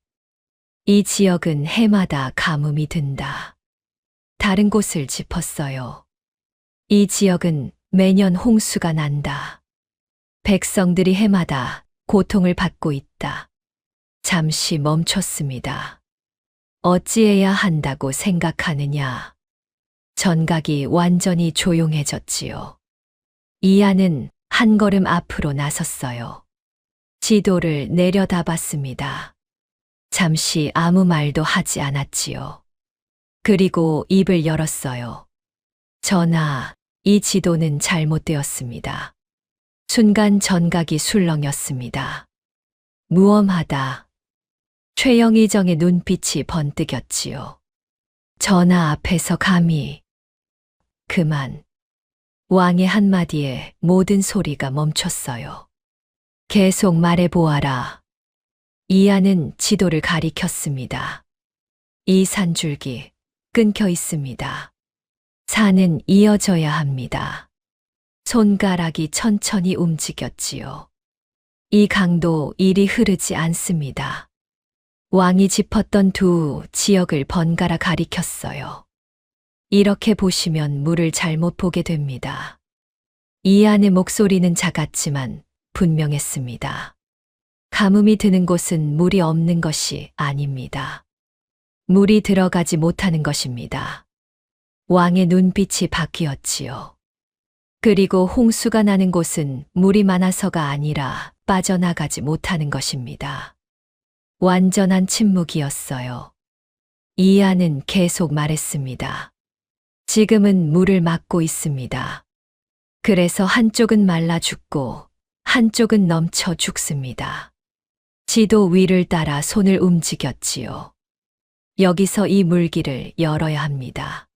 이 지역은 해마다 가뭄이 든다. 다른 곳을 짚었어요. 이 지역은 매년 홍수가 난다. 백성들이 해마다 고통을 받고 있다. 잠시 멈췄습니다. 어찌해야 한다고 생각하느냐? 전각이 완전히 조용해졌지요. 이하는 한 걸음 앞으로 나섰어요. 지도를 내려다봤습니다. 잠시 아무 말도 하지 않았지요. 그리고 입을 열었어요. 전하, 이 지도는 잘못되었습니다. 순간 전각이 술렁였습니다. 무엄하다. 최영희정의 눈빛이 번뜩였지요. 전하 앞에서 감히. 그만. 왕의 한마디에 모든 소리가 멈췄어요. 계속 말해보아라. 이하는 지도를 가리켰습니다. 이 산줄기 끊겨 있습니다. 산은 이어져야 합니다. 손가락이 천천히 움직였지요. 이 강도 이리 흐르지 않습니다. 왕이 짚었던 두 지역을 번갈아 가리켰어요. 이렇게 보시면 물을 잘못 보게 됩니다. 이안의 목소리는 작았지만 분명했습니다. 가뭄이 드는 곳은 물이 없는 것이 아닙니다. 물이 들어가지 못하는 것입니다. 왕의 눈빛이 바뀌었지요. 그리고 홍수가 나는 곳은 물이 많아서가 아니라 빠져나가지 못하는 것입니다. 완전한 침묵이었어요. 이하는 계속 말했습니다. 지금은 물을 막고 있습니다. 그래서 한쪽은 말라 죽고 한쪽은 넘쳐 죽습니다. 지도 위를 따라 손을 움직였지요. 여기서 이 물길을 열어야 합니다.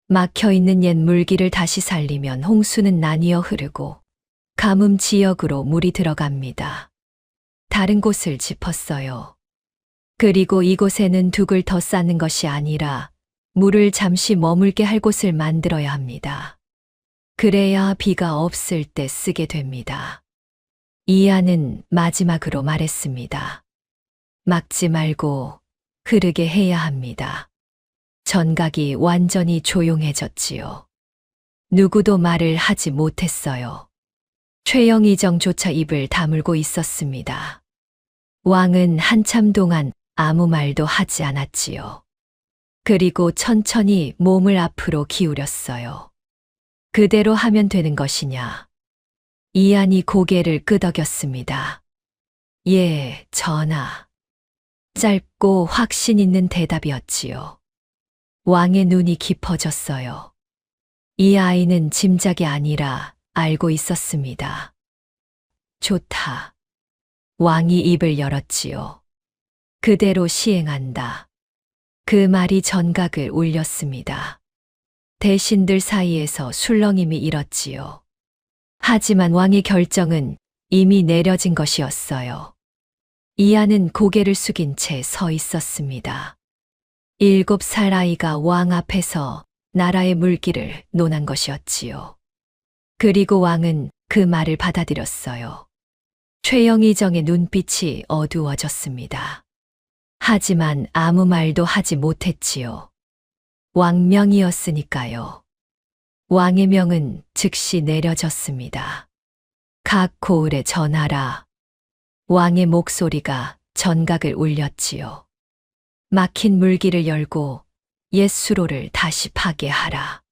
막혀있는 옛 물길을 다시 살리면 홍수는 나뉘어 흐르고 가뭄 지역으로 물이 들어갑니다. 다른 곳을 짚었어요. 그리고 이곳에는 둑을 더 쌓는 것이 아니라 물을 잠시 머물게 할 곳을 만들어야 합니다. 그래야 비가 없을 때 쓰게 됩니다. 이하는 마지막으로 말했습니다. 막지 말고 흐르게 해야 합니다. 전각이 완전히 조용해졌지요. 누구도 말을 하지 못했어요. 최영희정조차 입을 다물고 있었습니다. 왕은 한참 동안 아무 말도 하지 않았지요. 그리고 천천히 몸을 앞으로 기울였어요. 그대로 하면 되는 것이냐? 이안이 고개를 끄덕였습니다. 예, 전하. 짧고 확신 있는 대답이었지요. 왕의 눈이 깊어졌어요. 이 아이는 짐작이 아니라 알고 있었습니다. 좋다. 왕이 입을 열었지요. 그대로 시행한다. 그 말이 전각을 울렸습니다. 대신들 사이에서 술렁임이 일었지요. 하지만 왕의 결정은 이미 내려진 것이었어요. 이하는 고개를 숙인 채 서 있었습니다. 7살 아이가 왕 앞에서 나라의 물길을 논한 것이었지요. 그리고 왕은 그 말을 받아들였어요. 최영희정의 눈빛이 어두워졌습니다. 하지만 아무 말도 하지 못했지요. 왕명이었으니까요. 왕의 명은 즉시 내려졌습니다. 각 고을에 전하라. 왕의 목소리가 전각을 울렸지요. 막힌 물길을 열고 옛 수로를 다시 파게 하라.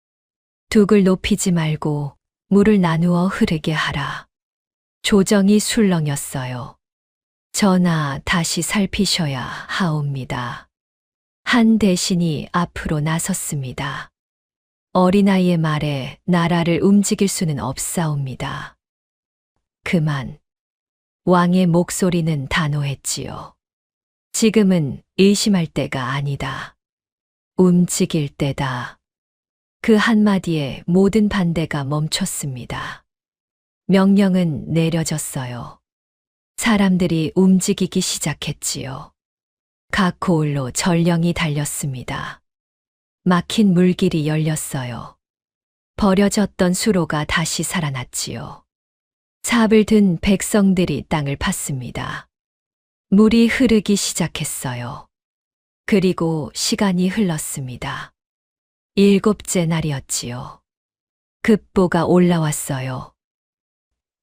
둑을 높이지 말고 물을 나누어 흐르게 하라. 조정이 술렁였어요. 전하, 다시 살피셔야 하옵니다. 한 대신이 앞으로 나섰습니다. 어린아이의 말에 나라를 움직일 수는 없사옵니다. 그만. 왕의 목소리는 단호했지요. 지금은 의심할 때가 아니다. 움직일 때다. 그 한마디에 모든 반대가 멈췄습니다. 명령은 내려졌어요. 사람들이 움직이기 시작했지요. 각 고을로 전령이 달렸습니다. 막힌 물길이 열렸어요. 버려졌던 수로가 다시 살아났지요. 삽을 든 백성들이 땅을 팠습니다. 물이 흐르기 시작했어요. 그리고 시간이 흘렀습니다. 7째 날이었지요. 급보가 올라왔어요.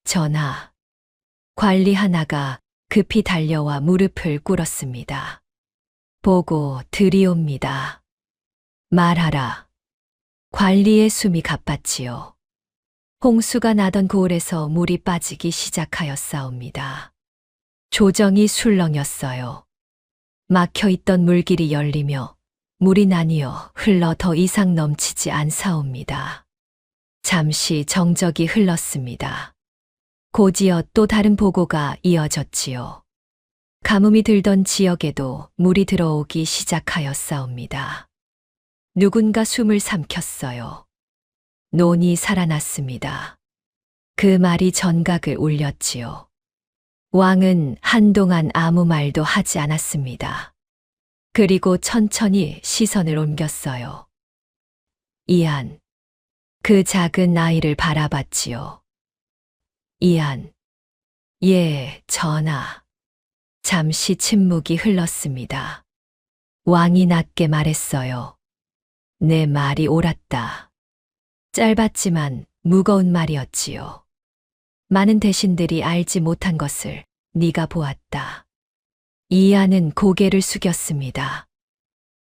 전하, 관리 하나가 급히 달려와 무릎을 꿇었습니다. 보고 드리옵니다. 말하라. 관리의 숨이 가빴지요. 홍수가 나던 고을에서 물이 빠지기 시작하였사옵니다. 조정이 술렁였어요. 막혀있던 물길이 열리며 물이 나뉘어 흘러 더 이상 넘치지 않사옵니다. 잠시 정적이 흘렀습니다. 곧이어 또 다른 보고가 이어졌지요. 가뭄이 들던 지역에도 물이 들어오기 시작하였사옵니다. 누군가 숨을 삼켰어요. 논이 살아났습니다. 그 말이 전각을 울렸지요. 왕은 한동안 아무 말도 하지 않았습니다. 그리고 천천히 시선을 옮겼어요. 이안, 그 작은 아이를 바라봤지요. 이안, 예, 전하. 잠시 침묵이 흘렀습니다. 왕이 낮게 말했어요. 내 말이 옳았다. 짧았지만 무거운 말이었지요. 많은 대신들이 알지 못한 것을 네가 보았다. 이안은 고개를 숙였습니다.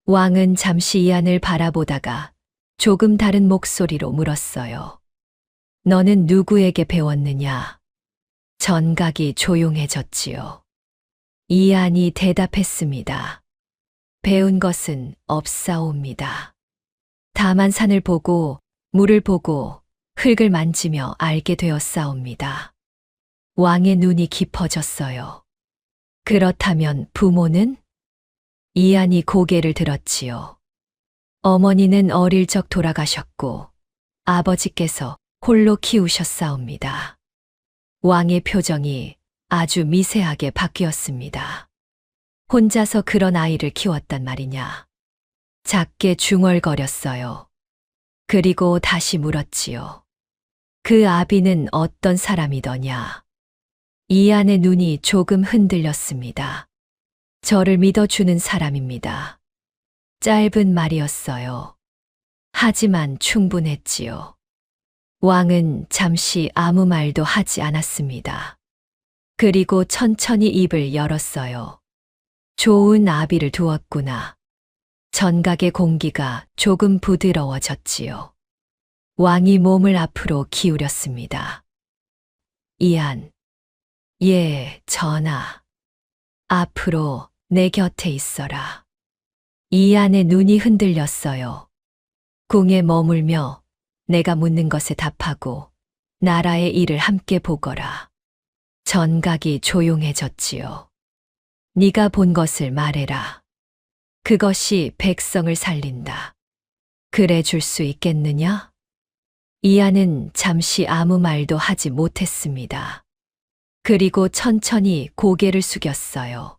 왕은 잠시 이안을 바라보다가 조금 다른 목소리로 물었어요. 너는 누구에게 배웠느냐? 전각이 조용해졌지요. 이안이 대답했습니다. 배운 것은 없사옵니다. 다만 산을 보고 물을 보고 흙을 만지며 알게 되었사옵니다. 왕의 눈이 깊어졌어요. 그렇다면 부모는? 이안이 고개를 들었지요. 어머니는 어릴 적 돌아가셨고 아버지께서 홀로 키우셨사옵니다. 왕의 표정이 아주 미세하게 바뀌었습니다. 혼자서 그런 아이를 키웠단 말이냐. 작게 중얼거렸어요. 그리고 다시 물었지요. 그 아비는 어떤 사람이더냐? 이안의 눈이 조금 흔들렸습니다. 저를 믿어주는 사람입니다. 짧은 말이었어요. 하지만 충분했지요. 왕은 잠시 아무 말도 하지 않았습니다. 그리고 천천히 입을 열었어요. 좋은 아비를 두었구나. 전각의 공기가 조금 부드러워졌지요. 왕이 몸을 앞으로 기울였습니다. 이안, 예, 전하. 앞으로 내 곁에 있어라. 이안의 눈이 흔들렸어요. 궁에 머물며 내가 묻는 것에 답하고 나라의 일을 함께 보거라. 전각이 조용해졌지요. 네가 본 것을 말해라. 그것이 백성을 살린다. 그래 줄 수 있겠느냐? 이안은 잠시 아무 말도 하지 못했습니다. 그리고 천천히 고개를 숙였어요.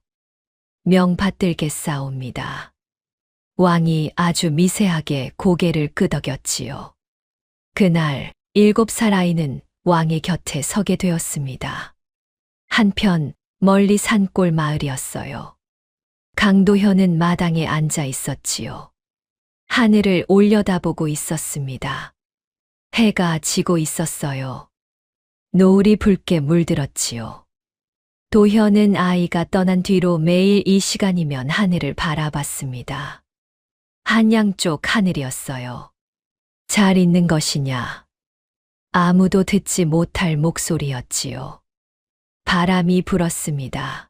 명받들겠사옵니다. 왕이 아주 미세하게 고개를 끄덕였지요. 그날 7살 아이는 왕의 곁에 서게 되었습니다. 한편 멀리 산골 마을이었어요. 강도현은 마당에 앉아 있었지요. 하늘을 올려다보고 있었습니다. 해가 지고 있었어요. 노을이 붉게 물들었지요. 도현은 아이가 떠난 뒤로 매일 이 시간이면 하늘을 바라봤습니다. 한양 쪽 하늘이었어요. 잘 있는 것이냐? 아무도 듣지 못할 목소리였지요. 바람이 불었습니다.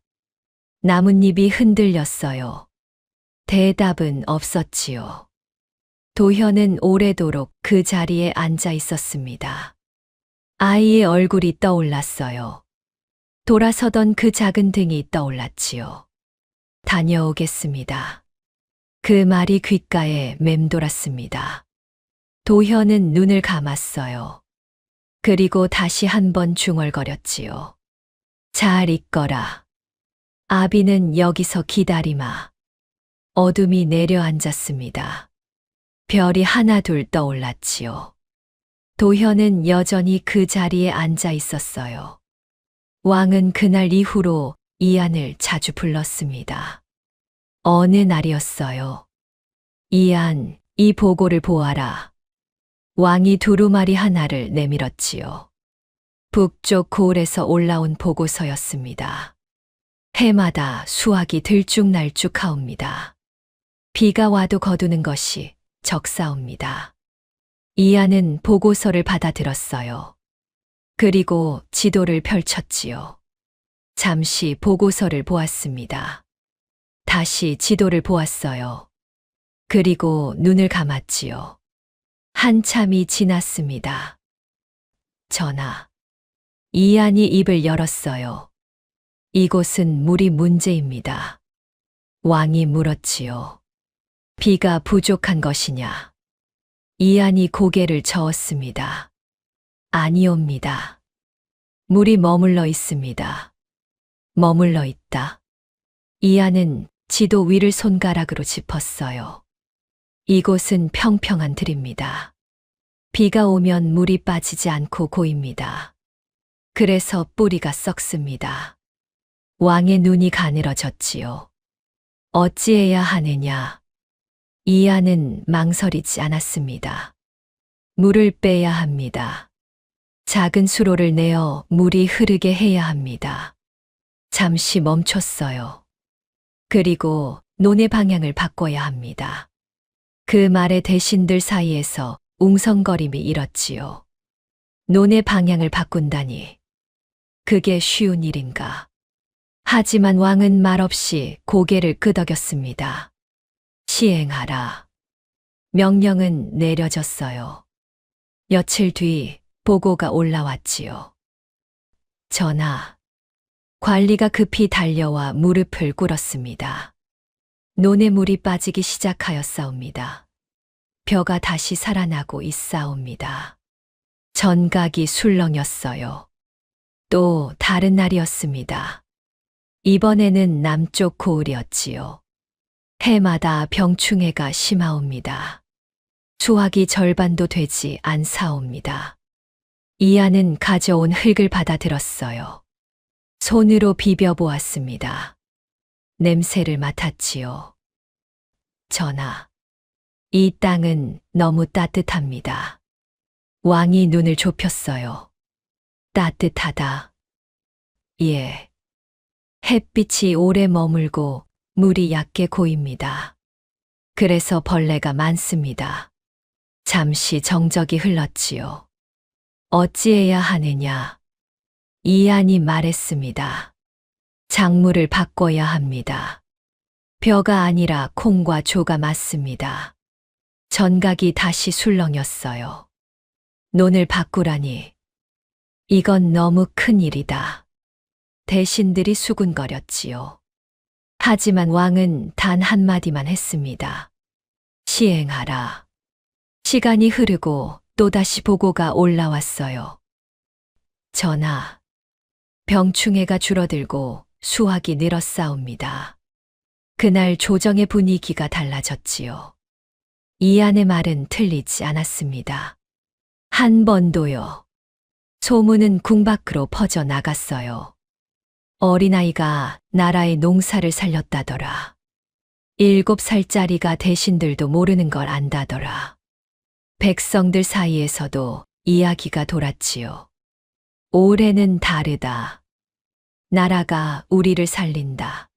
나뭇잎이 흔들렸어요. 대답은 없었지요. 도현은 오래도록 그 자리에 앉아 있었습니다. 아이의 얼굴이 떠올랐어요. 돌아서던 그 작은 등이 떠올랐지요. 다녀오겠습니다. 그 말이 귓가에 맴돌았습니다. 도현은 눈을 감았어요. 그리고 다시 한번 중얼거렸지요. 잘 있거라. 아비는 여기서 기다리마. 어둠이 내려앉았습니다. 별이 하나둘 떠올랐지요. 도현은 여전히 그 자리에 앉아 있었어요. 왕은 그날 이후로 이안을 자주 불렀습니다. 어느 날이었어요. 이안, 이 보고를 보아라. 왕이 두루마리 하나를 내밀었지요. 북쪽 고을에서 올라온 보고서였습니다. 해마다 수확이 들쭉날쭉하옵니다. 비가 와도 거두는 것이 적사옵니다. 이안은 보고서를 받아들었어요. 그리고 지도를 펼쳤지요. 잠시 보고서를 보았습니다. 다시 지도를 보았어요. 그리고 눈을 감았지요. 한참이 지났습니다. 전하. 이안이 입을 열었어요. 이곳은 물이 문제입니다. 왕이 물었지요. 비가 부족한 것이냐? 이안이 고개를 저었습니다. 아니옵니다. 물이 머물러 있습니다. 머물러 있다. 이안은 지도 위를 손가락으로 짚었어요. 이곳은 평평한 들입니다. 비가 오면 물이 빠지지 않고 고입니다. 그래서 뿌리가 썩습니다. 왕의 눈이 가늘어졌지요. 어찌해야 하느냐? 이안은 망설이지 않았습니다. 물을 빼야 합니다. 작은 수로를 내어 물이 흐르게 해야 합니다. 잠시 멈췄어요. 그리고 논의 방향을 바꿔야 합니다. 그 말에 대신들 사이에서 웅성거림이 일었지요. 논의 방향을 바꾼다니. 그게 쉬운 일인가? 하지만 왕은 말없이 고개를 끄덕였습니다. 시행하라. 명령은 내려졌어요. 며칠 뒤 보고가 올라왔지요. 전하. 관리가 급히 달려와 무릎을 꿇었습니다. 논의 물이 빠지기 시작하였사옵니다. 벼가 다시 살아나고 있사옵니다. 전각이 술렁였어요. 또 다른 날이었습니다. 이번에는 남쪽 고을이었지요. 해마다 병충해가 심하옵니다. 수확이 절반도 되지 않사옵니다. 이안은 가져온 흙을 받아들었어요. 손으로 비벼보았습니다. 냄새를 맡았지요. 전하, 이 땅은 너무 따뜻합니다. 왕이 눈을 좁혔어요. 따뜻하다. 예. 햇빛이 오래 머물고 물이 얕게 고입니다. 그래서 벌레가 많습니다. 잠시 정적이 흘렀지요. 어찌해야 하느냐? 이안이 말했습니다. 작물을 바꿔야 합니다. 벼가 아니라 콩과 조가 맞습니다. 전각이 다시 술렁였어요. 논을 바꾸라니. 이건 너무 큰 일이다. 대신들이 수군거렸지요. 하지만 왕은 단 한마디만 했습니다. 시행하라. 시간이 흐르고 또다시 보고가 올라왔어요. 전하, 병충해가 줄어들고 수확이 늘었사옵니다. 그날 조정의 분위기가 달라졌지요. 이안의 말은 틀리지 않았습니다. 한 번도요. 소문은 궁 밖으로 퍼져나갔어요. 어린아이가 나라의 농사를 살렸다더라. 7살짜리가 대신들도 모르는 걸 안다더라. 백성들 사이에서도 이야기가 돌았지요. 올해는 다르다. 나라가 우리를 살린다.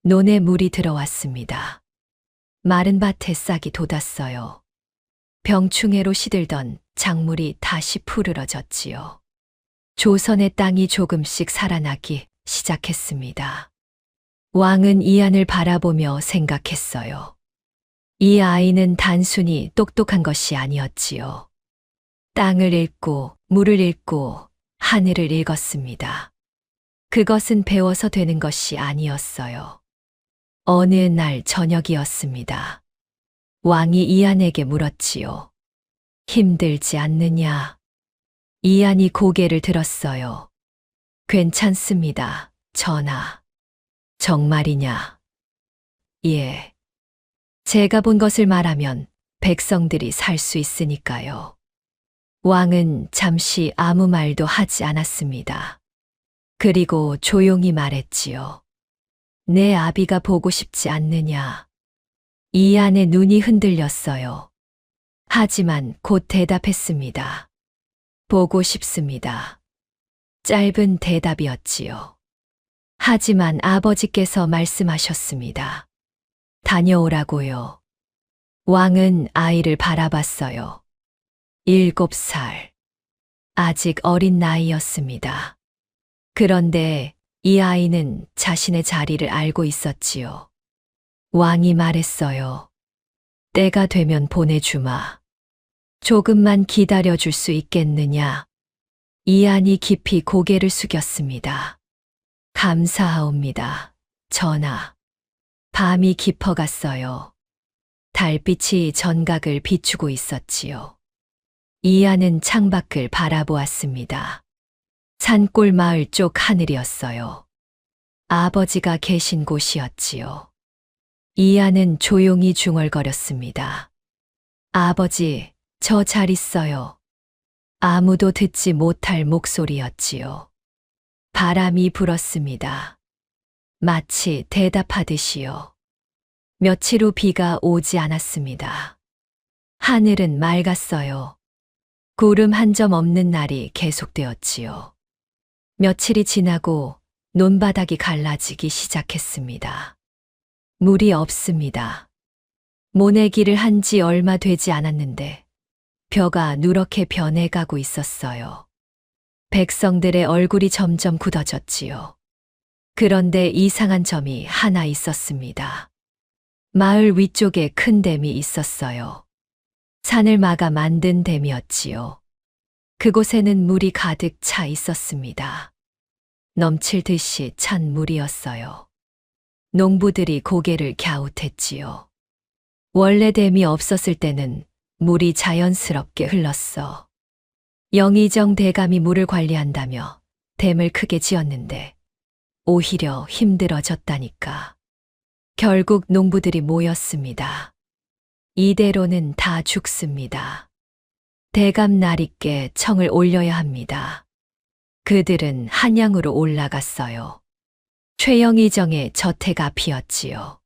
논에 물이 들어왔습니다. 마른 밭에 싹이 돋았어요. 병충해로 시들던 작물이 다시 푸르러졌지요. 조선의 땅이 조금씩 살아나기 시작했습니다. 왕은 이안을 바라보며 생각했어요. 이 아이는 단순히 똑똑한 것이 아니었지요. 땅을 읽고 물을 읽고 하늘을 읽었습니다. 그것은 배워서 되는 것이 아니었어요. 어느 날 저녁이었습니다. 왕이 이안에게 물었지요. 힘들지 않느냐? 이안이 고개를 들었어요. 괜찮습니다, 전하. 정말이냐? 예. 제가 본 것을 말하면 백성들이 살 수 있으니까요. 왕은 잠시 아무 말도 하지 않았습니다. 그리고 조용히 말했지요. 내 아비가 보고 싶지 않느냐? 이안의 눈이 흔들렸어요. 하지만 곧 대답했습니다. 보고 싶습니다. 짧은 대답이었지요. 하지만 아버지께서 말씀하셨습니다. 다녀오라고요. 왕은 아이를 바라봤어요. 7살. 아직 어린 나이였습니다. 그런데 이 아이는 자신의 자리를 알고 있었지요. 왕이 말했어요. 때가 되면 보내주마. 조금만 기다려줄 수 있겠느냐? 이안이 깊이 고개를 숙였습니다. 감사하옵니다. 전하. 밤이 깊어갔어요. 달빛이 전각을 비추고 있었지요. 이안은 창밖을 바라보았습니다. 산골 마을 쪽 하늘이었어요. 아버지가 계신 곳이었지요. 이안은 조용히 중얼거렸습니다. 아버지, 저 잘 있어요. 아무도 듣지 못할 목소리였지요. 바람이 불었습니다. 마치 대답하듯이요. 며칠 후 비가 오지 않았습니다. 하늘은 맑았어요. 구름 한 점 없는 날이 계속되었지요. 며칠이 지나고 논바닥이 갈라지기 시작했습니다. 물이 없습니다. 모내기를 한 지 얼마 되지 않았는데 벼가 누렇게 변해가고 있었어요. 백성들의 얼굴이 점점 굳어졌지요. 그런데 이상한 점이 하나 있었습니다. 마을 위쪽에 큰 댐이 있었어요. 산을 막아 만든 댐이었지요. 그곳에는 물이 가득 차 있었습니다. 넘칠 듯이 찬 물이었어요. 농부들이 고개를 갸웃했지요. 원래 댐이 없었을 때는 물이 자연스럽게 흘렀어. 영의정 대감이 물을 관리한다며 댐을 크게 지었는데 오히려 힘들어졌다니까. 결국 농부들이 모였습니다. 이대로는 다 죽습니다. 대감 나리께 청을 올려야 합니다. 그들은 한양으로 올라갔어요. 최영의정의 저택 앞이었지요.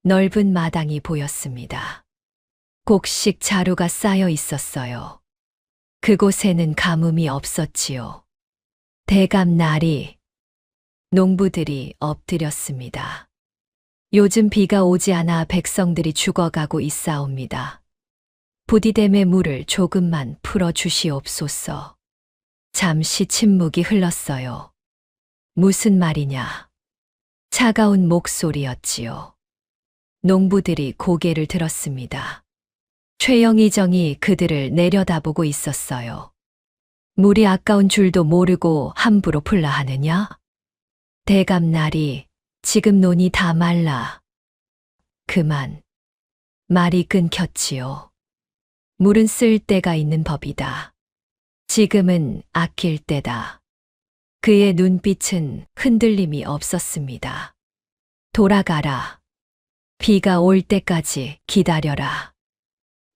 넓은 마당이 보였습니다. 곡식 자루가 쌓여 있었어요. 그곳에는 가뭄이 없었지요. 대감 나리. 농부들이 엎드렸습니다. 요즘 비가 오지 않아 백성들이 죽어가고 있사옵니다. 부디댐의 물을 조금만 풀어주시옵소서. 잠시 침묵이 흘렀어요. 무슨 말이냐? 차가운 목소리였지요. 농부들이 고개를 들었습니다. 최영의정이 그들을 내려다보고 있었어요. 물이 아까운 줄도 모르고 함부로 풀라 하느냐? 대감나리, 지금 논이 다 말라. 그만. 말이 끊겼지요. 물은 쓸 때가 있는 법이다. 지금은 아낄 때다. 그의 눈빛은 흔들림이 없었습니다. 돌아가라. 비가 올 때까지 기다려라.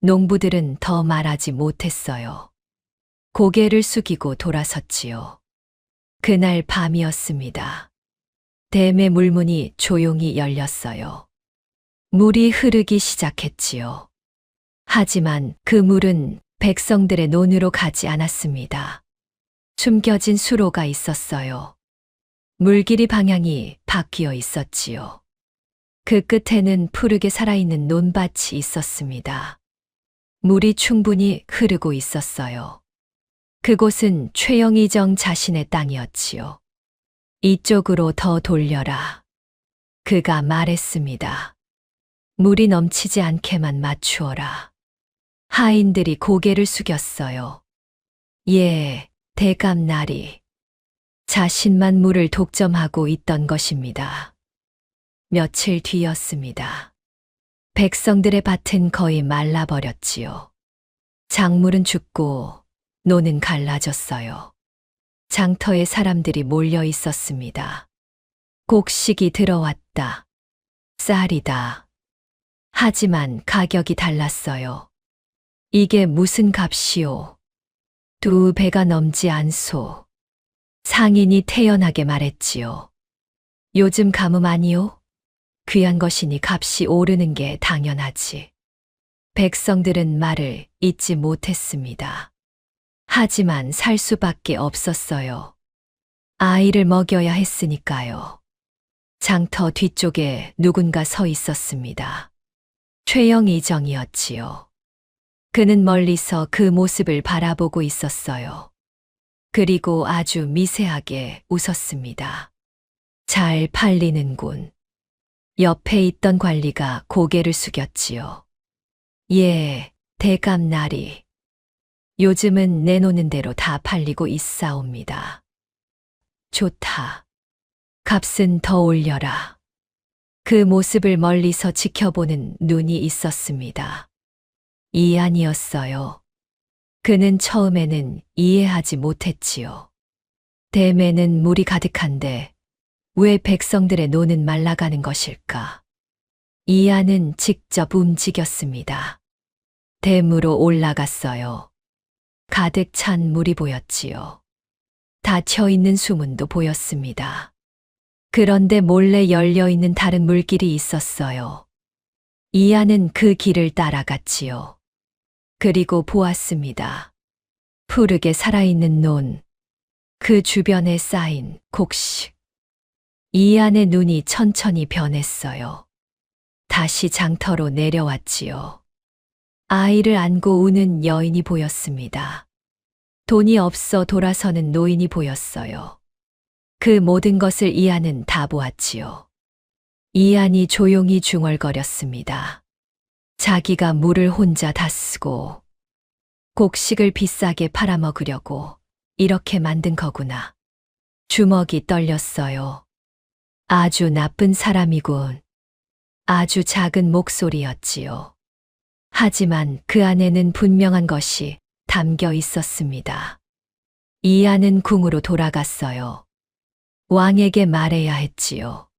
농부들은 더 말하지 못했어요. 고개를 숙이고 돌아섰지요. 그날 밤이었습니다. 댐의 물문이 조용히 열렸어요. 물이 흐르기 시작했지요. 하지만 그 물은 백성들의 논으로 가지 않았습니다. 숨겨진 수로가 있었어요. 물길이 방향이 바뀌어 있었지요. 그 끝에는 푸르게 살아있는 논밭이 있었습니다. 물이 충분히 흐르고 있었어요. 그곳은 최영의정 자신의 땅이었지요. 이쪽으로 더 돌려라. 그가 말했습니다. 물이 넘치지 않게만 맞추어라. 하인들이 고개를 숙였어요. 예, 대감나리. 자신만 물을 독점하고 있던 것입니다. 며칠 뒤였습니다. 백성들의 밭은 거의 말라버렸지요. 작물은 죽고 논은 갈라졌어요. 장터에 사람들이 몰려 있었습니다. 곡식이 들어왔다. 쌀이다. 하지만 가격이 달랐어요. 이게 무슨 값이오? 2배가 넘지 않소. 상인이 태연하게 말했지요. 요즘 가뭄 아니오? 귀한 것이니 값이 오르는 게 당연하지. 백성들은 말을 잇지 못했습니다. 하지만 살 수밖에 없었어요. 아이를 먹여야 했으니까요. 장터 뒤쪽에 누군가 서 있었습니다. 최영의정이었지요. 그는 멀리서 그 모습을 바라보고 있었어요. 그리고 아주 미세하게 웃었습니다. 잘 팔리는군. 옆에 있던 관리가 고개를 숙였지요. 예, 대감 나리. 요즘은 내놓는 대로 다 팔리고 있사옵니다. 좋다. 값은 더 올려라. 그 모습을 멀리서 지켜보는 눈이 있었습니다. 이안이었어요. 그는 처음에는 이해하지 못했지요. 댐에는 물이 가득한데 왜 백성들의 노는 말라가는 것일까? 이안은 직접 움직였습니다. 댐으로 올라갔어요. 가득 찬 물이 보였지요. 닫혀 있는 수문도 보였습니다. 그런데 몰래 열려 있는 다른 물길이 있었어요. 이안은 그 길을 따라갔지요. 그리고 보았습니다. 푸르게 살아있는 논, 그 주변에 쌓인 곡식. 이안의 눈이 천천히 변했어요. 다시 장터로 내려왔지요. 아이를 안고 우는 여인이 보였습니다. 돈이 없어 돌아서는 노인이 보였어요. 그 모든 것을 이안은 다 보았지요. 이안이 조용히 중얼거렸습니다. 자기가 물을 혼자 다 쓰고 곡식을 비싸게 팔아먹으려고 이렇게 만든 거구나. 주먹이 떨렸어요. 아주 나쁜 사람이군. 아주 작은 목소리였지요. 하지만 그 안에는 분명한 것이 담겨 있었습니다. 이안은 궁으로 돌아갔어요. 왕에게 말해야 했지요.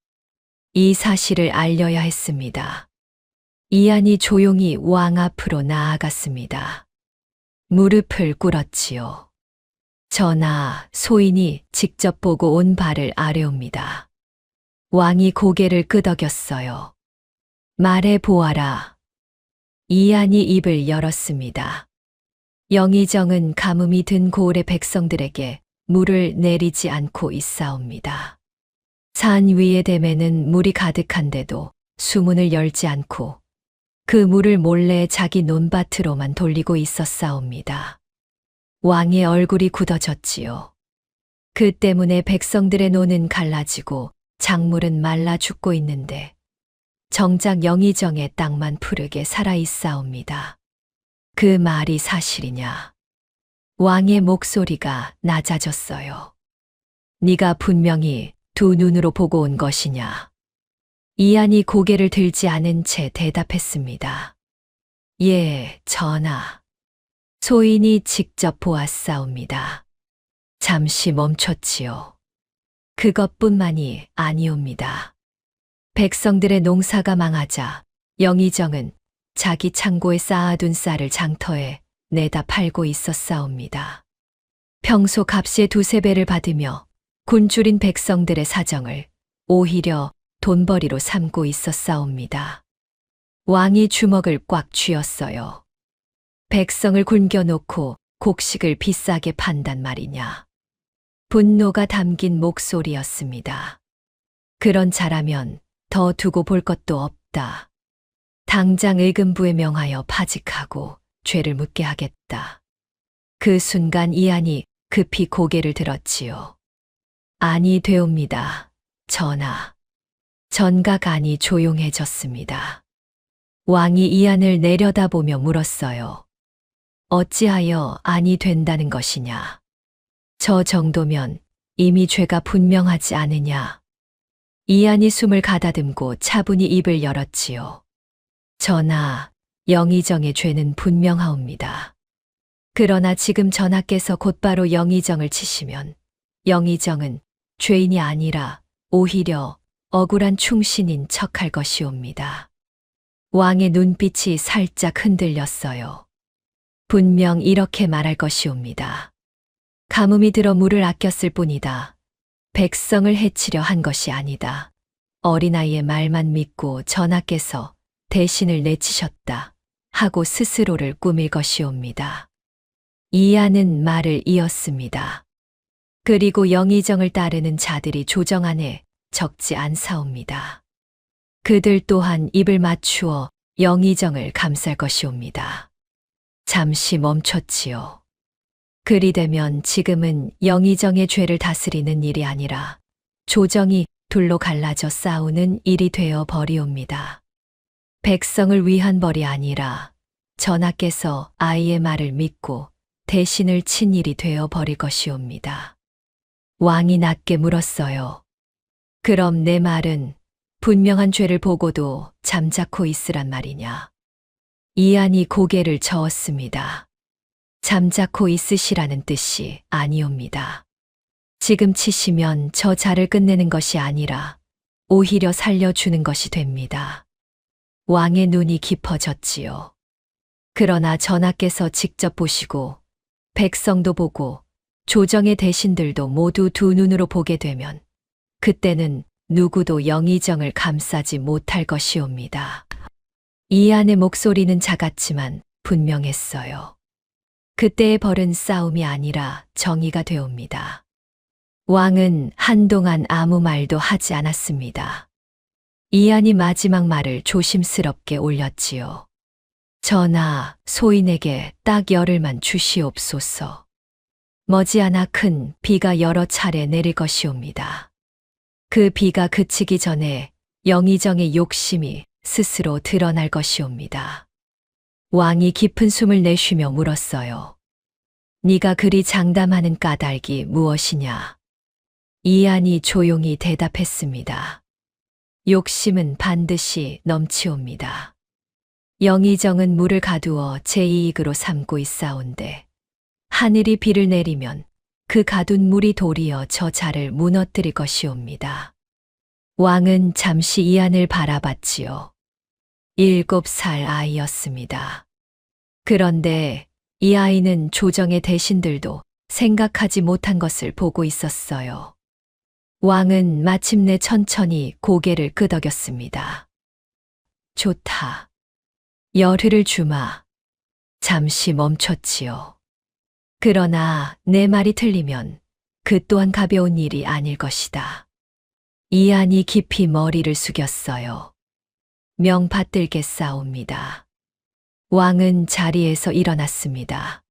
이 사실을 알려야 했습니다. 이안이 조용히 왕 앞으로 나아갔습니다. 무릎을 꿇었지요. 전하, 소인이 직접 보고 온 바를 아뢰옵니다. 왕이 고개를 끄덕였어요. 말해 보아라. 이안이 입을 열었습니다. 영의정은 가뭄이 든 고을의 백성들에게 물을 내리지 않고 있사옵니다. 산 위의 댐에는 물이 가득한데도 수문을 열지 않고 그 물을 몰래 자기 논밭으로만 돌리고 있었사옵니다. 왕의 얼굴이 굳어졌지요. 그 때문에 백성들의 노는 갈라지고 작물은 말라 죽고 있는데 정작 영의정의 땅만 푸르게 살아있사옵니다. 그 말이 사실이냐? 왕의 목소리가 낮아졌어요. 네가 분명히 두 눈으로 보고 온 것이냐? 이안이 고개를 들지 않은 채 대답했습니다. 예, 전하. 소인이 직접 보았사옵니다. 잠시 멈췄지요. 그것뿐만이 아니옵니다. 백성들의 농사가 망하자 영의정은 자기 창고에 쌓아둔 쌀을 장터에 내다 팔고 있었사옵니다. 평소 값의 두세 배를 받으며 굶주린 백성들의 사정을 오히려 돈벌이로 삼고 있었사옵니다. 왕이 주먹을 꽉 쥐었어요. 백성을 굶겨놓고 곡식을 비싸게 판단 말이냐. 분노가 담긴 목소리였습니다. 그런 자라면 더 두고 볼 것도 없다. 당장 의금부에 명하여 파직하고 죄를 묻게 하겠다. 그 순간 이안이 급히 고개를 들었지요. 아니 되옵니다, 전하. 전각 안이 조용해졌습니다. 왕이 이안을 내려다보며 물었어요. 어찌하여 아니 된다는 것이냐? 저 정도면 이미 죄가 분명하지 않으냐? 이안이 숨을 가다듬고 차분히 입을 열었지요. 전하, 영의정의 죄는 분명하옵니다. 그러나 지금 전하께서 곧바로 영의정을 치시면 영의정은 죄인이 아니라 오히려 억울한 충신인 척할 것이옵니다. 왕의 눈빛이 살짝 흔들렸어요. 분명 이렇게 말할 것이옵니다. 가뭄이 들어 물을 아꼈을 뿐이다. 백성을 해치려 한 것이 아니다. 어린아이의 말만 믿고 전하께서 대신을 내치셨다 하고 스스로를 꾸밀 것이옵니다. 이안은 말을 이었습니다. 그리고 영의정을 따르는 자들이 조정 안에 적지 않사옵니다. 그들 또한 입을 맞추어 영의정을 감쌀 것이옵니다. 잠시 멈췄지요. 그리 되면 지금은 영의정의 죄를 다스리는 일이 아니라 조정이 둘로 갈라져 싸우는 일이 되어 버리옵니다. 백성을 위한 벌이 아니라 전하께서 아이의 말을 믿고 대신을 친 일이 되어 버릴 것이옵니다. 왕이 낮게 물었어요. 그럼 내 말은 분명한 죄를 보고도 잠자코 있으란 말이냐? 이안이 고개를 저었습니다. 잠자코 있으시라는 뜻이 아니옵니다. 지금 치시면 저 자를 끝내는 것이 아니라 오히려 살려주는 것이 됩니다. 왕의 눈이 깊어졌지요. 그러나 전하께서 직접 보시고 백성도 보고 조정의 대신들도 모두 두 눈으로 보게 되면 그때는 누구도 영의정을 감싸지 못할 것이옵니다. 이안의 목소리는 작았지만 분명했어요. 그때의 벌은 싸움이 아니라 정의가 되옵니다. 왕은 한동안 아무 말도 하지 않았습니다. 이안이 마지막 말을 조심스럽게 올렸지요. 전하, 소인에게 딱 열흘만 주시옵소서. 머지않아 큰 비가 여러 차례 내릴 것이옵니다. 그 비가 그치기 전에 영의정의 욕심이 스스로 드러날 것이옵니다. 왕이 깊은 숨을 내쉬며 물었어요. 네가 그리 장담하는 까닭이 무엇이냐? 이안이 조용히 대답했습니다. 욕심은 반드시 넘치옵니다. 영의정은 물을 가두어 제 이익으로 삼고 있사온데 하늘이 비를 내리면 그 가둔 물이 도리어 저 자를 무너뜨릴 것이옵니다. 왕은 잠시 이안을 바라봤지요. 7살 아이였습니다. 그런데 이 아이는 조정의 대신들도 생각하지 못한 것을 보고 있었어요. 왕은 마침내 천천히 고개를 끄덕였습니다. 좋다. 열흘을 주마. 잠시 멈췄지요. 그러나 내 말이 틀리면 그 또한 가벼운 일이 아닐 것이다. 이안이 깊이 머리를 숙였어요. 명받들겠사옵니다. 왕은 자리에서 일어났습니다.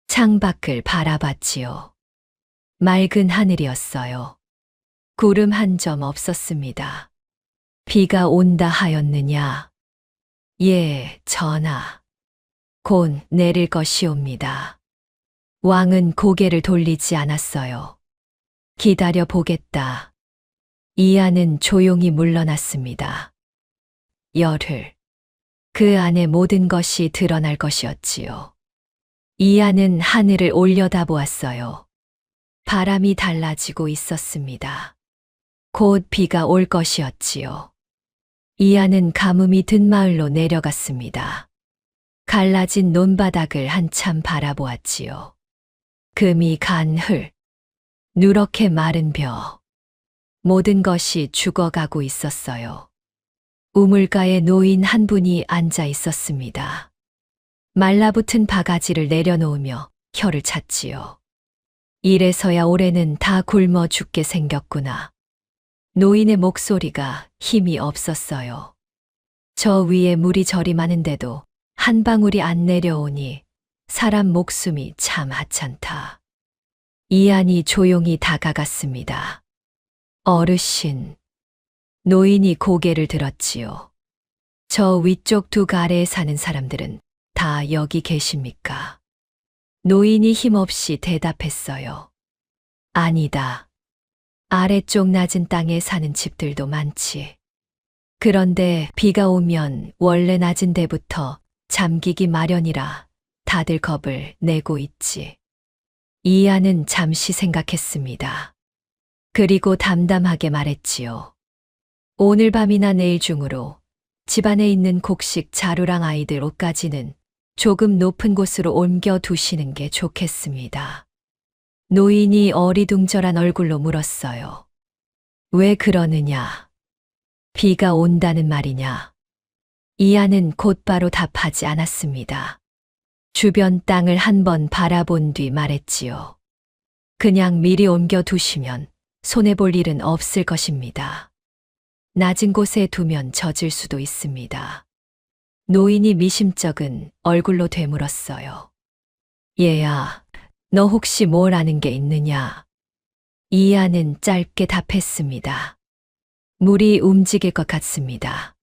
창밖을 바라봤지요. 맑은 하늘이었어요. 구름 한 점 없었습니다. 비가 온다 하였느냐? 예, 전하. 곧 내릴 것이옵니다. 왕은 고개를 돌리지 않았어요. 기다려 보겠다. 이안은 조용히 물러났습니다. 열흘. 그 안에 모든 것이 드러날 것이었지요. 이안은 하늘을 올려다보았어요. 바람이 달라지고 있었습니다. 곧 비가 올 것이었지요. 이안은 가뭄이 든 마을로 내려갔습니다. 갈라진 논바닥을 한참 바라보았지요. 금이 간 흘, 누렇게 마른 벼, 모든 것이 죽어가고 있었어요. 우물가에 노인 한 분이 앉아 있었습니다. 말라붙은 바가지를 내려놓으며 혀를 찼지요. 이래서야 올해는 다 굶어 죽게 생겼구나. 노인의 목소리가 힘이 없었어요. 저 위에 물이 저리 많은데도 한 방울이 안 내려오니 사람 목숨이 참 하찮다. 이안이 조용히 다가갔습니다. 어르신. 노인이 고개를 들었지요. 저 위쪽 두 가래에 사는 사람들은 다 여기 계십니까? 노인이 힘없이 대답했어요. 아니다. 아래쪽 낮은 땅에 사는 집들도 많지. 그런데 비가 오면 원래 낮은 데부터 잠기기 마련이라 다들 겁을 내고 있지. 이안은 잠시 생각했습니다. 그리고 담담하게 말했지요. 오늘 밤이나 내일 중으로 집안에 있는 곡식 자루랑 아이들 옷까지는 조금 높은 곳으로 옮겨 두시는 게 좋겠습니다. 노인이 어리둥절한 얼굴로 물었어요. 왜 그러느냐? 비가 온다는 말이냐? 이안은 곧바로 답하지 않았습니다. 주변 땅을 한번 바라본 뒤 말했지요. 그냥 미리 옮겨 두시면 손해볼 일은 없을 것입니다. 낮은 곳에 두면 젖을 수도 있습니다. 노인이 미심쩍은 얼굴로 되물었어요. 얘야, 너 혹시 뭘 아는 게 있느냐? 이안은 짧게 답했습니다. 물이 움직일 것 같습니다.